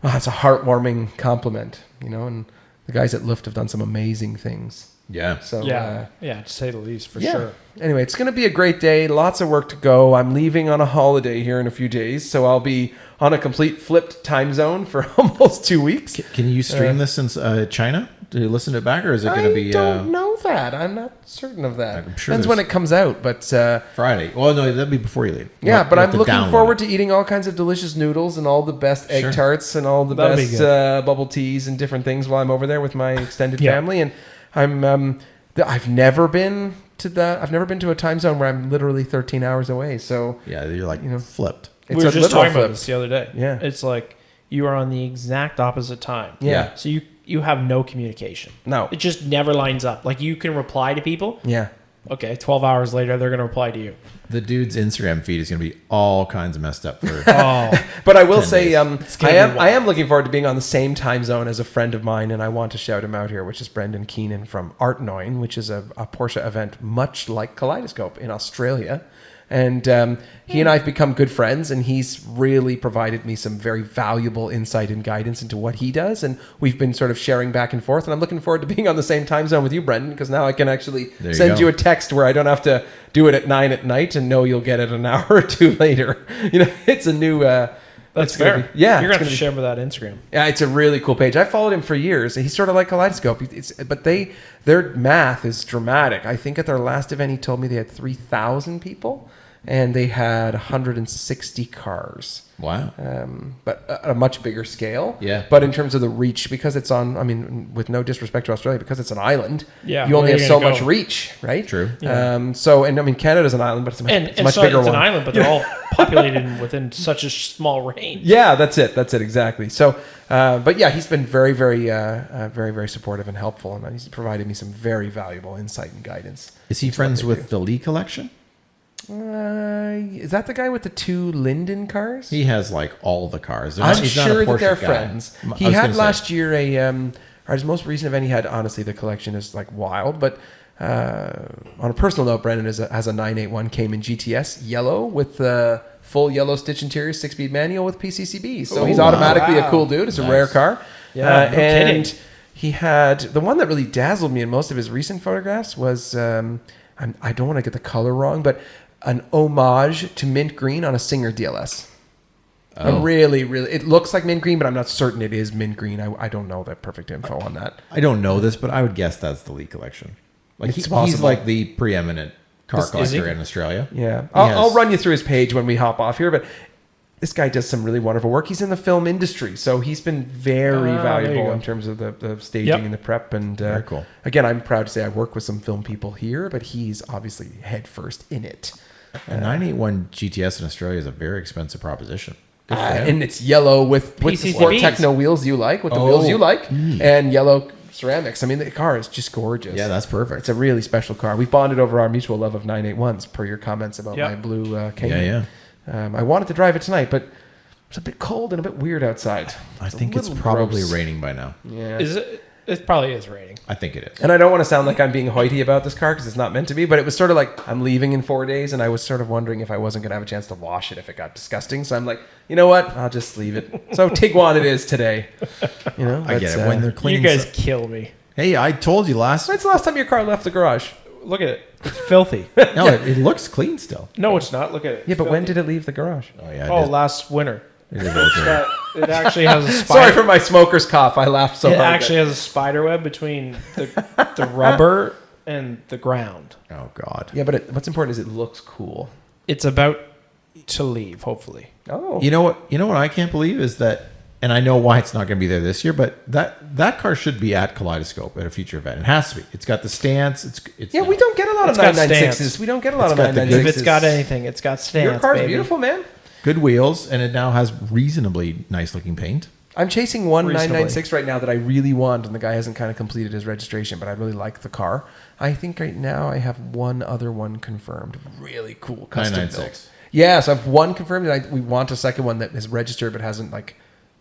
it's a heartwarming compliment, and the guys at Luft have done some amazing things. Yeah. So to say the least, for sure. Anyway, it's going to be a great day. Lots of work to go. I'm leaving on a holiday here in a few days, so I'll be on a complete flipped time zone for almost 2 weeks. Can you stream this in China? Do you listen to it back, or is it going to be? I don't know that. I'm not certain of that. I'm sure Depends when it comes out, but Friday. Well, no, that'd be before you leave. But I'm looking forward to eating all kinds of delicious noodles and all the best egg tarts and all the best bubble teas and different things while I'm over there with my extended family. And I've never been to that. I've never been to a time zone where I'm literally 13 hours away. So yeah, you're like flipped. We were just talking about this the other day. Yeah, it's like you are on the exact opposite time. Yeah. So you have no communication. No. It just never lines up. Like you can reply to people. Yeah. Okay, 12 hours later, they're going to reply to you. The dude's Instagram feed is going to be all kinds of messed up for. But I will say, I am looking forward to being on the same time zone as a friend of mine, and I want to shout him out here, which is Brendan Keenan from Art9, which is a Porsche event much like Kaleidoscope in Australia. And he and I have become good friends, and he's really provided me some very valuable insight and guidance into what he does. And we've been sort of sharing back and forth. And I'm looking forward to being on the same time zone with you, Brendan, because now I can actually send you a text where I don't have to do it at 9 at night and know you'll get it an hour or two later. It's a new... That's fair. You're going to have to share with that Instagram. Yeah, it's a really cool page. I followed him for years. He's sort of like Kaleidoscope. But their math is dramatic. I think at their last event, he told me they had 3,000 people, and they had 160 cars. Wow. But at a much bigger scale. Yeah. But in terms of the reach, because it's with no disrespect to Australia, because it's an island, you only where have so much reach, right? True. Yeah. Canada's an island, but it's a much bigger one. It's an island, but they're all populated within such a small range. Yeah, that's it exactly. So, but yeah, he's been very, very, very, very supportive and helpful, and he's provided me some very valuable insight and guidance. Is he friends with the Lee collection? Is that the guy with the 2 Linden cars? He has like all the cars. I'm sure that they're friends. He had last year or his most recent event. He had, honestly, the collection is like wild. But on a personal note, Brendan has a 981 Cayman GTS yellow with full yellow stitch interior, 6-speed manual with PCCB. So he's automatically a cool dude. It's a rare car. Yeah, no and kidding. He had the one that really dazzled me in most of his recent photographs was I don't want to get the color wrong, but an homage to mint green on a Singer DLS. Oh. Really, it looks like mint green, but I'm not certain it is mint green. I don't know the perfect info on that. I don't know this, but I would guess that's the Lee collection. Like he's like the preeminent car collector in Australia. Yeah, I'll run you through his page when we hop off here, but this guy does some really wonderful work. He's in the film industry, so he's been very valuable in terms of the staging and the prep. And very cool. Again, I'm proud to say I work with some film people here, but he's obviously head first in it. A 981 GTS in Australia is a very expensive proposition. And it's yellow with the sport techno wheels you like, and yellow ceramics. I mean, the car is just gorgeous. Yeah, that's perfect. It's a really special car. We bonded over our mutual love of 981s per your comments about my blue Cayman. I wanted to drive it tonight, but it's a bit cold and a bit weird outside. I think it's probably raining by now. Yeah. Is it? It probably is raining. I think it is. And I don't want to sound like I'm being hoity about this car because it's not meant to be, but it was sort of like I'm leaving in 4 days, and I was sort of wondering if I wasn't going to have a chance to wash it if it got disgusting. So I'm like, you know what? I'll just leave it. So Tiguan it is today. I get it. When they're cleaning. You guys kill me. Hey, I told you last. When's the last time your car left the garage? Look at it. It's filthy. No, it looks clean still. No, it's not. Look at it. Yeah, but when did it leave the garage? Oh, yeah. Last winter. It actually has a spider. Sorry for my smoker's cough. I laughed so hard. It actually has a spider web between the rubber and the ground. Oh, God. Yeah, but what's important is it looks cool. It's about to leave, hopefully. Oh. You know what I can't believe is that, and I know why it's not going to be there this year, but that car should be at Kaleidoscope at a future event. It has to be. It's got the stance. Yeah, we don't get a lot of 996s. We don't get a lot of 996s. If it's got anything, it's got stance. Your car's beautiful, man. Good wheels, and it now has reasonably nice looking paint. I'm chasing one 996 right now that I really want, and the guy hasn't kind of completed his registration, but I really like the car. I think right now I have one other one confirmed. Really cool custom 996. Yeah, so I have one confirmed, and we want a second one that is registered but hasn't like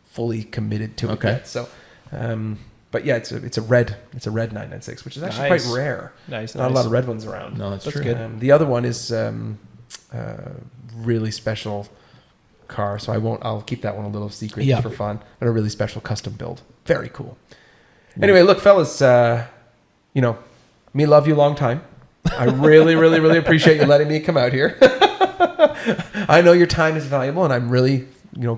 fully committed to it yet. So, but yeah, it's a red 996, which is actually quite rare. Nice. Not a lot of red ones around. No, that's true. Good. The other one is really special car. So I'll keep that one a little secret Yeah. just for fun. But a really special custom build. Very cool. Anyway, look, fellas, me love you long time. I really, really, really appreciate you letting me come out here. I know your time is valuable, and I'm really,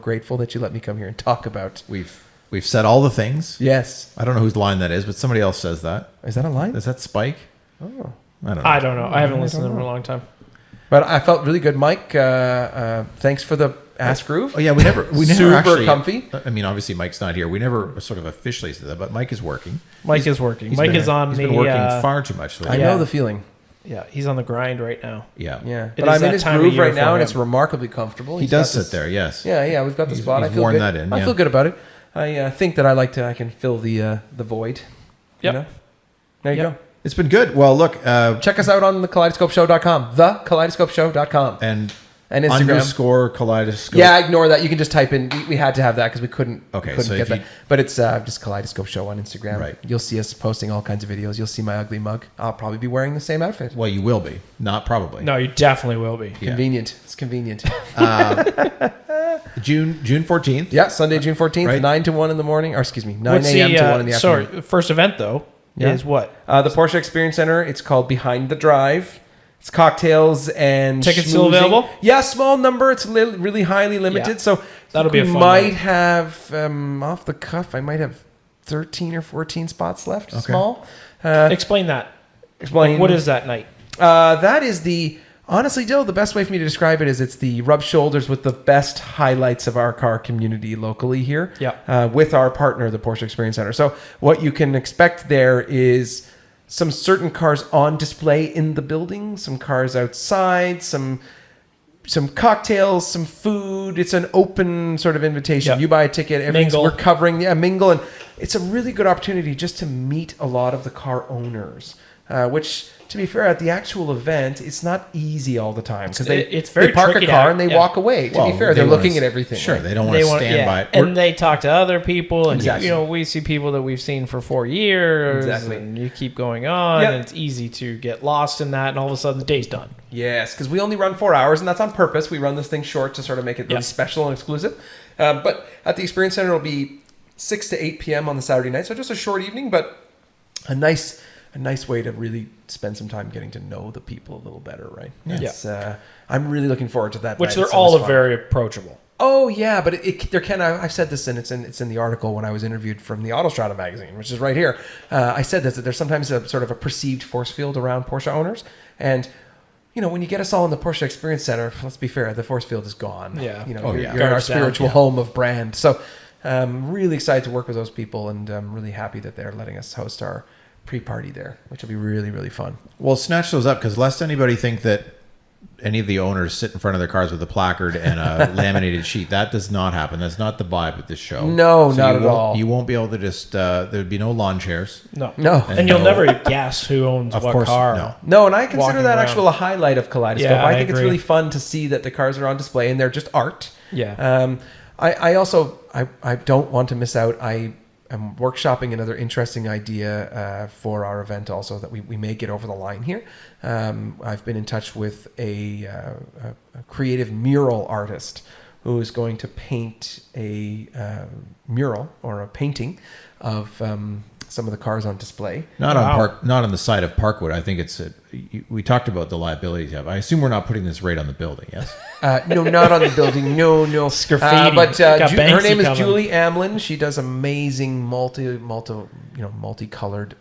grateful that you let me come here and talk about. We've said all the things. Yes. I don't know whose line that is, but somebody else says that. Is that a line? Is that Spike? Oh. I don't know. I haven't listened to them in a long time. But I felt really good, Mike. Thanks for the ass groove. Oh yeah, we never Super actually, comfy. I mean, obviously Mike's not here. We never sort of officially said that, but Mike is working. Mike is working. He's Mike been- is on he's the. been working far too much I lately. know the feeling. Yeah, he's on the grind right now. Yeah. Yeah. It But is I'm in that his time of groove year right for now, and him. it's remarkably comfortable. He He's does got this- sit there. Yes. Yeah, we've got the spot. He's I feel worn good. that in, I yeah. feel good about it. I think that I can fill the void. Yep. There you Yep. go. It's been good. Well, look, Check us out on the Kaleidoscopeshow.com. TheKaleidoscopeShow.com. and Instagram. _ Kaleidoscope. Yeah, ignore that. You can just type in. We had to have that because we couldn't. Okay, we couldn't so get if that. you- But it's just Kaleidoscope Show on Instagram. Right. You'll see us posting all kinds of videos. You'll see my ugly mug. I'll probably be wearing the same outfit. Well, you will be. Not probably. No, you definitely will be. Yeah. Convenient. It's convenient. June 14th. Yeah, Sunday, June 14th, Right. 9 to 1 in the morning. Or excuse me, 9 What's a.m. the, to 1 in the afternoon. sorry, first event though Yeah. is what? The Porsche Experience Center. It's called Behind the Drive. It's cocktails and Tickets still schmoozing. available? Yeah, small number. It's really highly limited. Yeah. So That'll be a we fun might night. have off the cuff. I might have 13 or 14 spots left. Okay. Small. Explain that. Explain What is that night? that is the. Honestly, Dill, the best way for me to describe it is it's the rub shoulders with the best highlights of our car community locally here. Yeah. With our partner, the Porsche Experience Center. So what you can expect there is some certain cars on display in the building, some cars outside, some cocktails, some food. It's an open sort of invitation. Yeah. You buy a ticket, everything's Mingle. we're covering, mingle, and it's a really good opportunity just to meet a lot of the car owners, which, to be fair, at the actual event, it's not easy all the time because It's very they park tricky a car to- and they yeah. walk away. To Well, be fair, they they're wanna- looking at everything. Sure, right? they don't want to stand by it. and they talk to other people, and Exactly. we see people that we've seen for 4 years, Exactly. and you keep going on, Yep. and it's easy to get lost in that, and all of a sudden the day's done. Yes, because we only run 4 hours, and that's on purpose. We run this thing short to sort of make it really Yeah. special and exclusive. But at the Experience Center, it'll be 6 to 8 p.m. on the Saturday night, so just a short evening, but a nice way to really spend some time getting to know the people a little better, right? Yeah. I'm really looking forward to that. Which night. they're It's so much all fun. very approachable. Oh yeah, but I've said this, and it's in the article when I was interviewed from the Autostrada magazine, which is right here. I said this, that there's sometimes a sort of a perceived force field around Porsche owners, and when you get us all in the Porsche Experience Center, let's be fair, the force field is gone. Yeah. Oh, you're, yeah. you're our Guards down, spiritual yeah. home of brand. So I'm really excited to work with those people, and I'm really happy that they're letting us host our pre-party there, which will be really, really fun. Well, snatch those up because lest anybody think that any of the owners sit in front of their cars with a placard and a laminated sheet. That does not happen. That's not the vibe at this show. No, So not you at won't- all. You won't be able to just. There'd be no lawn chairs. No. No. And you'll no. never guess who owns Of what course, car. no. No, and I consider Walking that around. actually a highlight of Kaleidoscope. Yeah, I I think it's agree. really fun to see that the cars are on display and they're just art. Yeah. I also don't want to miss out. I am workshopping another interesting idea for our event also that we may get over the line here. I've been in touch with a creative mural artist who is going to paint a mural or a painting of some of the cars on display. Not Wow. not on the side of Parkwood. I think it's. We talked about the liabilities you have. I assume we're not putting this right on the building. Yes. No, not on the building. No. It's graffiti. But Got her Banksy name is coming. Julie Amlin. She does amazing multicolored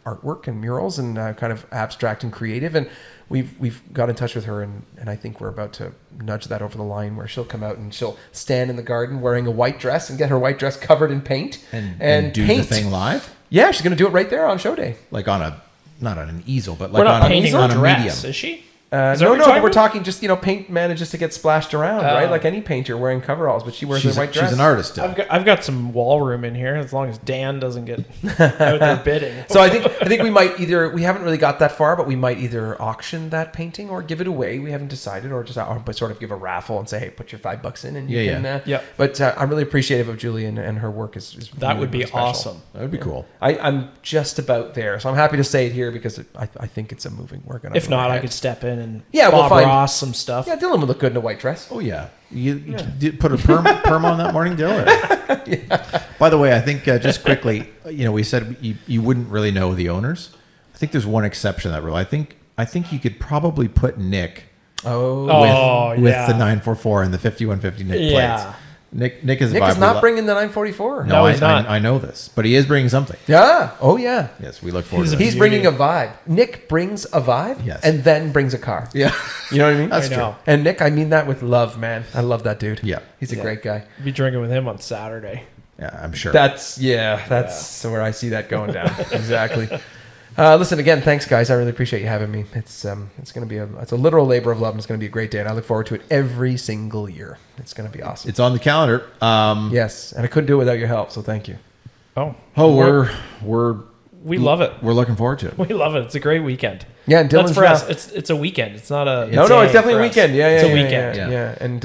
artwork and murals and kind of abstract and creative. And we've got in touch with her, and I think we're about to nudge that over the line where she'll come out and she'll stand in the garden wearing a white dress and get her white dress covered in paint And do paint. the thing live, Yeah, she's going to do it right there on show day. like on a not on an easel, but We're like not on painting on a a dress, medium. is she? No, Is that what you're but we're talking talking just, paint manages to get splashed around, right? Like any painter wearing coveralls, but she wears She's, a white dress. she's an artist still. I've got some wall room in here as long as Dan doesn't get out there bidding. So I think we might we haven't really got that far, but we might either auction that painting or give it away. We haven't decided, or just but sort of give a raffle and say, hey, put your $5 in and you Yeah, can. yeah. Yeah. But I'm really appreciative of Julie and her work is That really, would be really special. awesome. That would be cool. I'm just about there, so I'm happy to say it here because I think it's a moving. We're gonna. If move not, I ahead. could step in and Yeah, we'll Bob find- Ross some stuff. Yeah, Dylan would look good in a white dress. Oh yeah, you did put a perm on that morning, Dylan. By the way, I think just quickly, we said you wouldn't really know the owners. I think there's one exception to that rule. I think you could probably put Nick with the 944 and the 5150 Nick Yeah. plates. Nick is a Nick vibe is we not lo- bringing the 944. No, he's not. I know this, but he is bringing something. Yeah. Oh, yeah. Yes, we look forward He's to a that. He's bringing a vibe. Nick brings a vibe Yes. and then brings a car. Yeah, You know what I mean? that's I know. true. And Nick, I mean that with love, man. I love that dude. Yeah. He's a great guy. Be drinking with him on Saturday. Yeah, I'm sure. That's where I see that going down. Exactly. Listen again, thanks guys. I really appreciate you having me. It's going to be it's a literal labor of love, and it's going to be a great day, and I look forward to it every single year. It's going to be awesome. It's on the calendar. Yes, and I couldn't do it without your help, so thank you. We love it. We're looking forward to it. We love it. It's a great weekend. Yeah, and Dylan's That's for us. It's a weekend. It's not a No, it's definitely a weekend. Yeah, It's yeah, a yeah, weekend. Yeah. And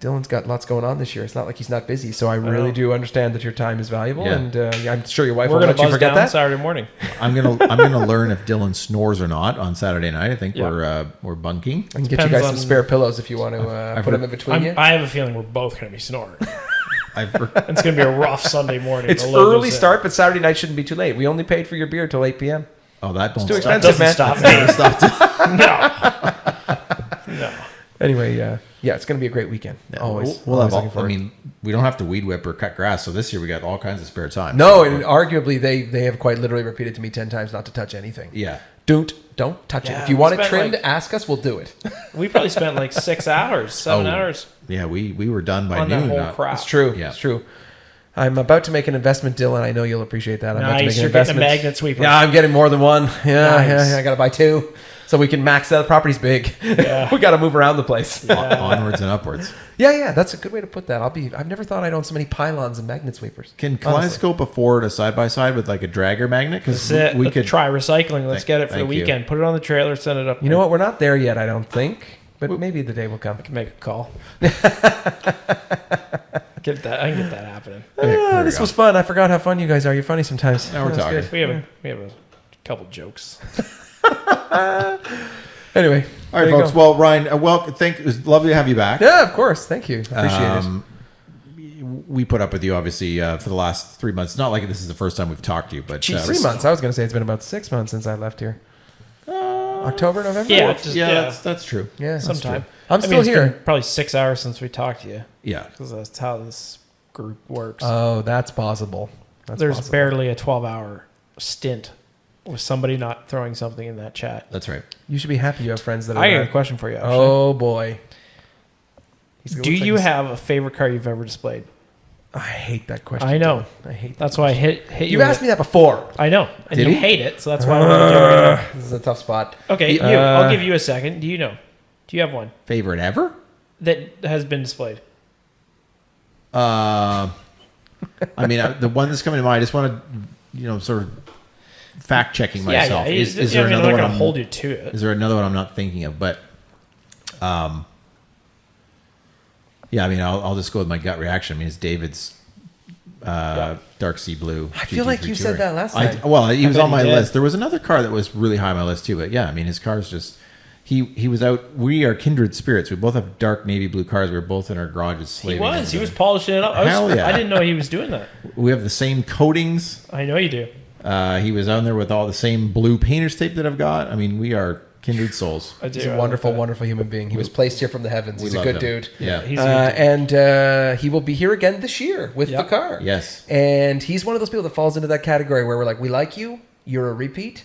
Dylan's got lots going on this year. It's not like he's not busy, so I really know. do understand that your time is valuable, Yeah. and I'm sure your wife We're won't gonna let you buzz forget down that. Saturday morning. I'm gonna learn if Dylan snores or not on Saturday night. I think Yeah. we're bunking. I can get you Depends guys some on- spare pillows if you want to I've put them heard- in between you. I have a feeling we're both going to be snoring. I've heard, It's going to be a rough Sunday morning. It's The load early goes in. start, but Saturday night shouldn't be too late. We only paid for your beer till 8 p.m. oh, that don't too stop. expensive. Doesn't man. stop me. Stop. No. Anyway, it's going to be a great weekend. Always. We'll Always have. looking forward. We don't have to weed whip or cut grass. So this year we got all kinds of spare time. No, So and arguably they have quite literally repeated to me 10 times not to touch anything. yeah. Don't touch it. Yeah, If you we want it spent, trimmed, like- ask us. We'll do it. We probably spent like 6 hours, 7 Oh, hours Yeah, we were done by on noon. that whole crap. It's true. Yeah. It's true. I'm about to make an investment, Dylan. I know you'll appreciate that. I'm about to Nice. make an You're getting a investment. magnet sweeper. Yeah, I'm getting more than one. Yeah, Nice. I got to buy two so we can max out. The property's big. Yeah. We got to move around the place. Onwards and upwards. Yeah, that's a good way to put that. I've never thought I'd own so many pylons and magnet sweepers. Can Honestly. Kaleidoscope afford a side by side with like a dragger magnet? Because That's it. we Let's could try recycling. Let's get it for the Thank you. weekend. Put it on the trailer. Send it up. You know what? We're not there yet, I don't think. But maybe the day will come. Make a call. Get that. I can get that happening. This was fun. I forgot how fun you guys are. You're funny sometimes. Now we're That's talking. good. We have a couple jokes. Anyway, All right, there you folks. go. Well, Ryan, it was lovely to have you back. Yeah, of course. Thank you. Appreciate it. We put up with you obviously for the last 3 months. Not like this is the first time we've talked to you, but 3 months. I was going to say it's been about 6 months since I left here. October, November. Yeah, yeah, that's true. Yeah, that's sometime. true. I'm still it's here. been probably 6 hours since we talked to you Yeah. because that's how this group works. Oh, that's possible. There's barely a 12-hour stint with somebody not throwing something in that chat. That's right. You should be happy you have friends that are. I got a question for you. Actually. Oh boy. Do you have a favorite car you've ever displayed? I hate that question. I know. I hate. That's why I hit you. You've asked me that before. I know, and Did you he? hate it, so that's why I'm going to do it right now. This is a tough spot. Okay, I'll give you a second. Do you know? Do you have one Favorite ever? that has been displayed? I mean, the one that's coming to mind. I just want to, sort of fact checking myself. Is there another I'm one? not going to hold you to it. Is there another one I'm not thinking of? But, yeah, I mean, I'll just go with my gut reaction. I mean, it's David's dark sea blue. I feel like you said that last time. Well, he was bet on my he did. list. There was another car that was really high on my list too. But yeah, I mean, his car's just. He was out. We are kindred spirits. We both have dark navy blue cars. We were both in our garages He slaving. was polishing it up. Hell yeah. I didn't know he was doing that. We have the same coatings. I know you do. He was on there with all the same blue painter's tape that I've got. I mean, we are kindred souls. I do. He's a I wonderful, like that. wonderful human being. He was placed here from the heavens. We He's a love good him. dude. Yeah. He's a good dude. And he will be here again this year with Yep. the car. Yes. And he's one of those people that falls into that category where we're like, we like you, you're a repeat,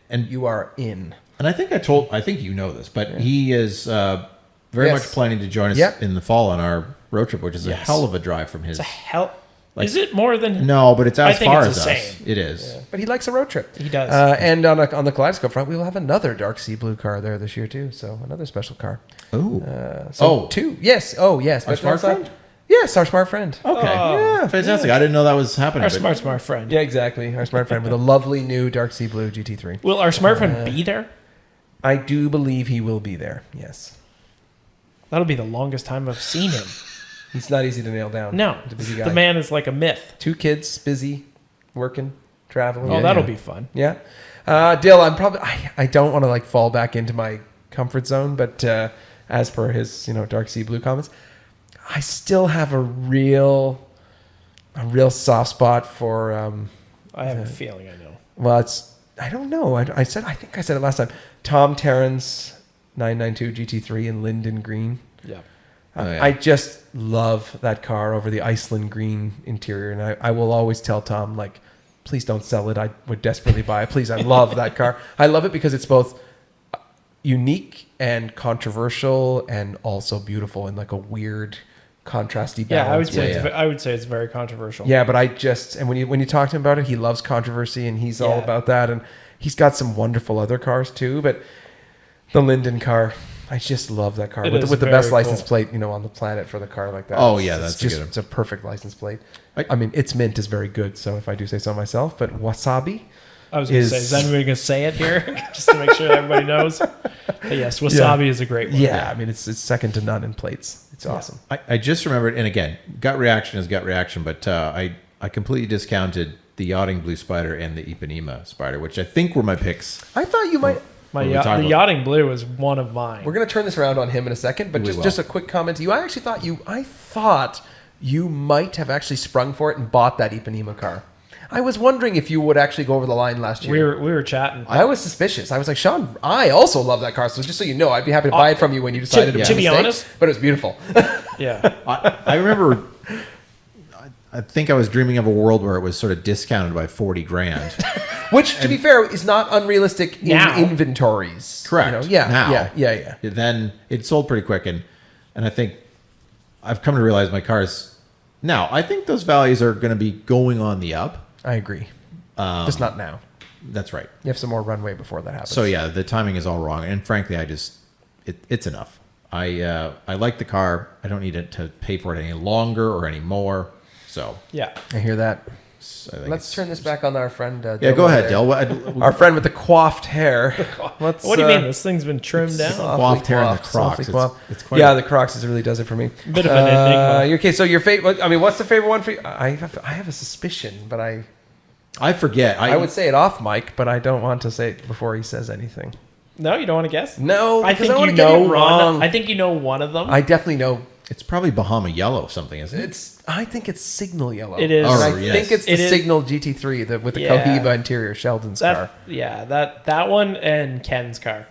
And you are in. And I think you know this, but he is very Yes. much planning to join us Yep. in the fall on our road trip, which is a Yes. hell of a drive from his. It's a hell. Like- Is it more than? No, but it's I as think far it's as the us. same. It is. But he likes a road trip. He does. And on the Kaleidoscope front, we will have another dark sea blue car there this year too. So another special car. Ooh. So two. Yes. Oh, yes. Our smart friend? Yes, our smart friend. Okay. Oh. Yeah, fantastic. I didn't know that was happening. Our but- smart friend. Yeah, exactly. Our smart friend with a lovely new dark sea blue GT3. Will our smart friend be there? I do believe he will be there. Yes. That'll be the longest time I've seen him. He's not easy to nail down. No, He's a busy guy. the man is like a myth. 2 kids, busy, working, traveling. Oh, Yeah, that'll yeah. be fun. Yeah. Dill, I don't want to like fall back into my comfort zone, but as per his dark sea blue comments, I still have a real soft spot for. I have a feeling I know. Well, I don't know. I think I said it last time. Tom Terrence 992 GT3 in Linden Green. Yeah. I just love that car over the Iceland green interior, and I will always tell Tom, like, please don't sell it. I would desperately buy it. Please, I love that car. I love it because it's both unique and controversial, and also beautiful in like a weird, contrasty balance. Yeah, I would say way. I would say it's very controversial. Yeah, but and when you talk to him about it, he loves controversy, and he's all about that, and he's got some wonderful other cars too. But the Linden car, I just love that car with the best license plate on the planet for the car like that. Oh yeah, that's just good. it's a perfect license plate. I mean, its mint is very good, so if I do say so myself. But Wasabi, I was going to say, is anybody going to say it here just to make sure everybody knows? But yes, Wasabi is a great one. Yeah, I mean it's second to none in plates. It's awesome. I just remembered, and again, gut reaction is gut reaction, but I completely discounted the Yachting Blue Spider and the Ipanema Spider, which I think were my picks. I thought you might. The Yachting Blue is one of mine. We're going to turn this around on him in a second, but just a quick comment to you. I thought you might have actually sprung for it and bought that Ipanema car. I was wondering if you would actually go over the line last year. We were chatting. I was suspicious. I was like, Sean, I also love that car, so just so you know, I'd be happy to buy it from you when you decided to make a mistake. To be honest, but it was beautiful. Yeah. I remember, I think I was dreaming of a world where it was sort of discounted by 40 grand. Which, to be fair, is not unrealistic in inventories. Correct. Yeah. Then it sold pretty quick, and I think I've come to realize my cars now. I think those values are going to be going on the up. I agree. Just not now. That's right. You have some more runway before that happens. So yeah, the timing is all wrong, and frankly, it's enough. I like the car. I don't need it to pay for it any longer or any more. So yeah, I hear that. Let's turn this back on our friend. Yeah, go ahead, Del. Our friend with the coiffed hair. What do you mean? This thing's been trimmed down. Coiffed hair and the Crocs. It's quite the Crocs really does it for me. Bit of an enigma. Okay, so your favorite. I mean, what's the favorite one for you? I have a suspicion, but I forget. I would say it off mic, but I don't want to say it before he says anything. No, you don't want to guess? No, I think you know wrong. I think you know one of them. I definitely know. It's probably Bahama Yellow something, isn't it? I think it's Signal Yellow. It is. I think it's the Signal GT3 with the Cohiba interior, Sheldon's car. Yeah, that one and Ken's car.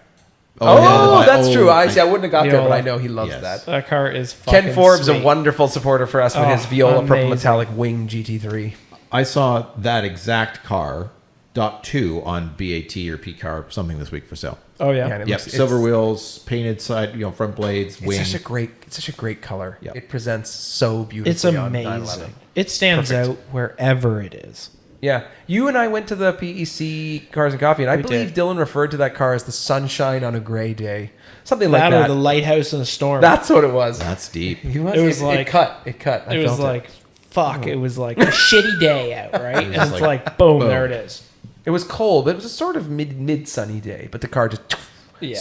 That's true. I wouldn't have got there, but I know he loves that. That car is fucking Ken Forbes, sweet. a wonderful supporter for us with his Viola Purple Metallic Wing GT3. I saw that exact car, .2 on BAT or PCAR something this week for sale. Oh yeah. Yep. Silver wheels, painted side, front blades, wing. It's such a great color. Yep. It presents so beautifully. It's amazing. It stands out wherever it is. Yeah. You and I went to the PEC Cars and Coffee, and I believe Dylan referred to that car as the sunshine on a gray day. Something like that. Or the lighthouse in a storm. That's what it was. That's deep. It cut. It was like, fuck. It was like a shitty day out, right? And it's like, boom, there it is. It was cold, but it was a sort of mid sunny day. But the car just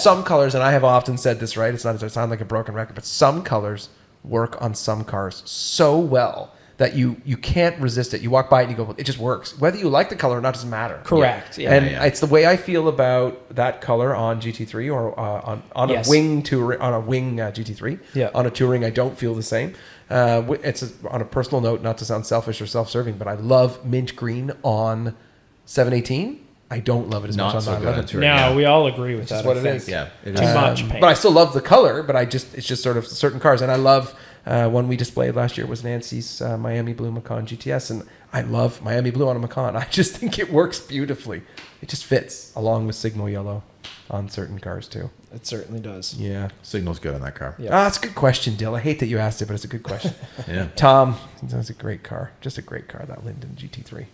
some colors, and I have often said this, right? It's not to sound like a broken record, but some colors work on some cars so well that you can't resist it. You walk by it and you go, it just works. Whether you like the color or not doesn't matter. Correct. Yeah. It's the way I feel about that color on GT3 or on a wing GT3. Yeah. On a touring, I don't feel the same. It's on a personal note, not to sound selfish or self-serving, but I love mint green on 718. I don't love it as much on 911. No, we all agree with that. That's what it is. Yeah, it is. Too much paint. But I still love the color. But it's just sort of certain cars, and I love one we displayed last year was Nancy's Miami Blue Macan GTS, and I love Miami Blue on a Macan. I just think it works beautifully. It just fits along with Signal Yellow on certain cars too. It certainly does. Yeah, Signal's good on that car. Yeah. It's a good question, Dill. I hate that you asked it, but it's a good question. Yeah, Tom, that's a great car. Just a great car, that Linden GT3.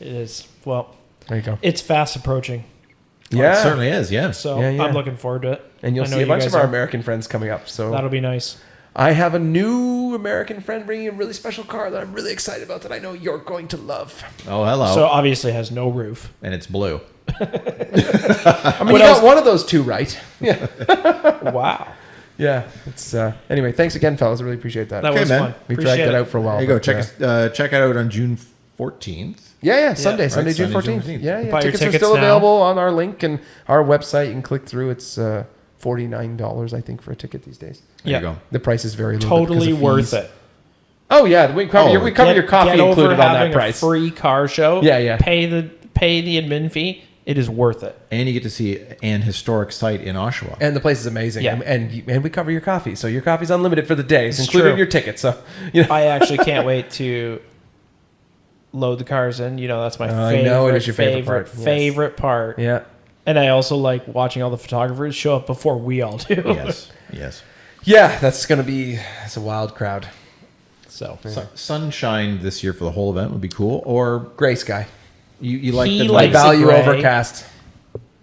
It is. Well, there you go. It's fast approaching. Yeah, it certainly is. Yeah. So I'm looking forward to it. And you'll see a bunch of our American friends coming up. So that'll be nice. I have a new American friend bringing a really special car that I'm really excited about that I know you're going to love. Oh, hello. So obviously it has no roof. And it's blue. I mean, you got one of those two right. Yeah. Wow. Yeah. It's anyway, thanks again, fellas. I really appreciate that. That was fun. We dragged it out for a while. There you go. Check it out on June 14th. Yeah, Sunday, Right, Sunday, June Sunday, June 14th. 14th. Yeah, Buy your tickets are tickets still now. available on our link and our website. You can click through. It's $49, I think, for a ticket these days. There Yeah. you go. The price is very low. Totally worth it. Oh yeah, we cover your coffee Get over included on having that price. a free car show. Yeah. Pay the admin fee. It is worth it. And you get to see an historic site in Oshawa. And the place is amazing. Yeah. And we cover your coffee, so your coffee's unlimited for the day. It's It's included in true. your ticket. So you know. I actually can't wait to load the cars in. You know, that's my I favorite, know it is your favorite part. Yes. favorite part. Yeah. And I also like watching all the photographers show up before we all do. Yes. Yeah, that's a wild crowd. So Sunshine this year for the whole event would be cool. Or Gray sky. you like He the likes I value gray. overcast.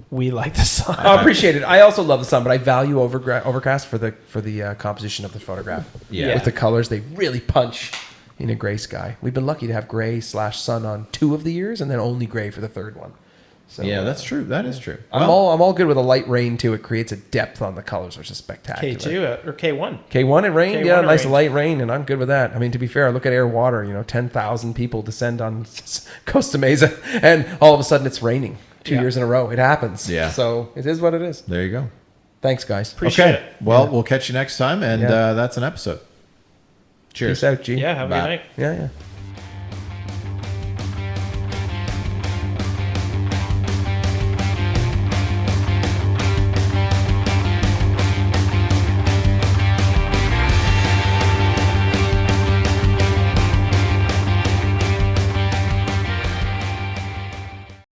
we like the sun. I appreciate it. I also love the sun, but I value overcast for the composition of the photograph. Yeah. With the colors, they really punch in a gray sky. We've been lucky to have gray/sun on 2 of the years, and then only gray for the 3rd one. So Yeah, that's true. That is true. I'm all good with a light rain too. It creates a depth on the colors, which is spectacular. K2 or K1. K1 and rain, K1 yeah, and nice rain. light rain, and I'm good with that. I mean, to be fair, look at air water. 10,000 people descend on Costa Mesa, and all of a sudden it's raining 2 Yeah. years in a row. It happens. Yeah. So it is what it is. There you go. Thanks, guys. Appreciate it. Well, we'll catch you next time, and Yeah. That's an episode. Cheers. Peace out, G. Yeah, have a Bye. good night. Yeah.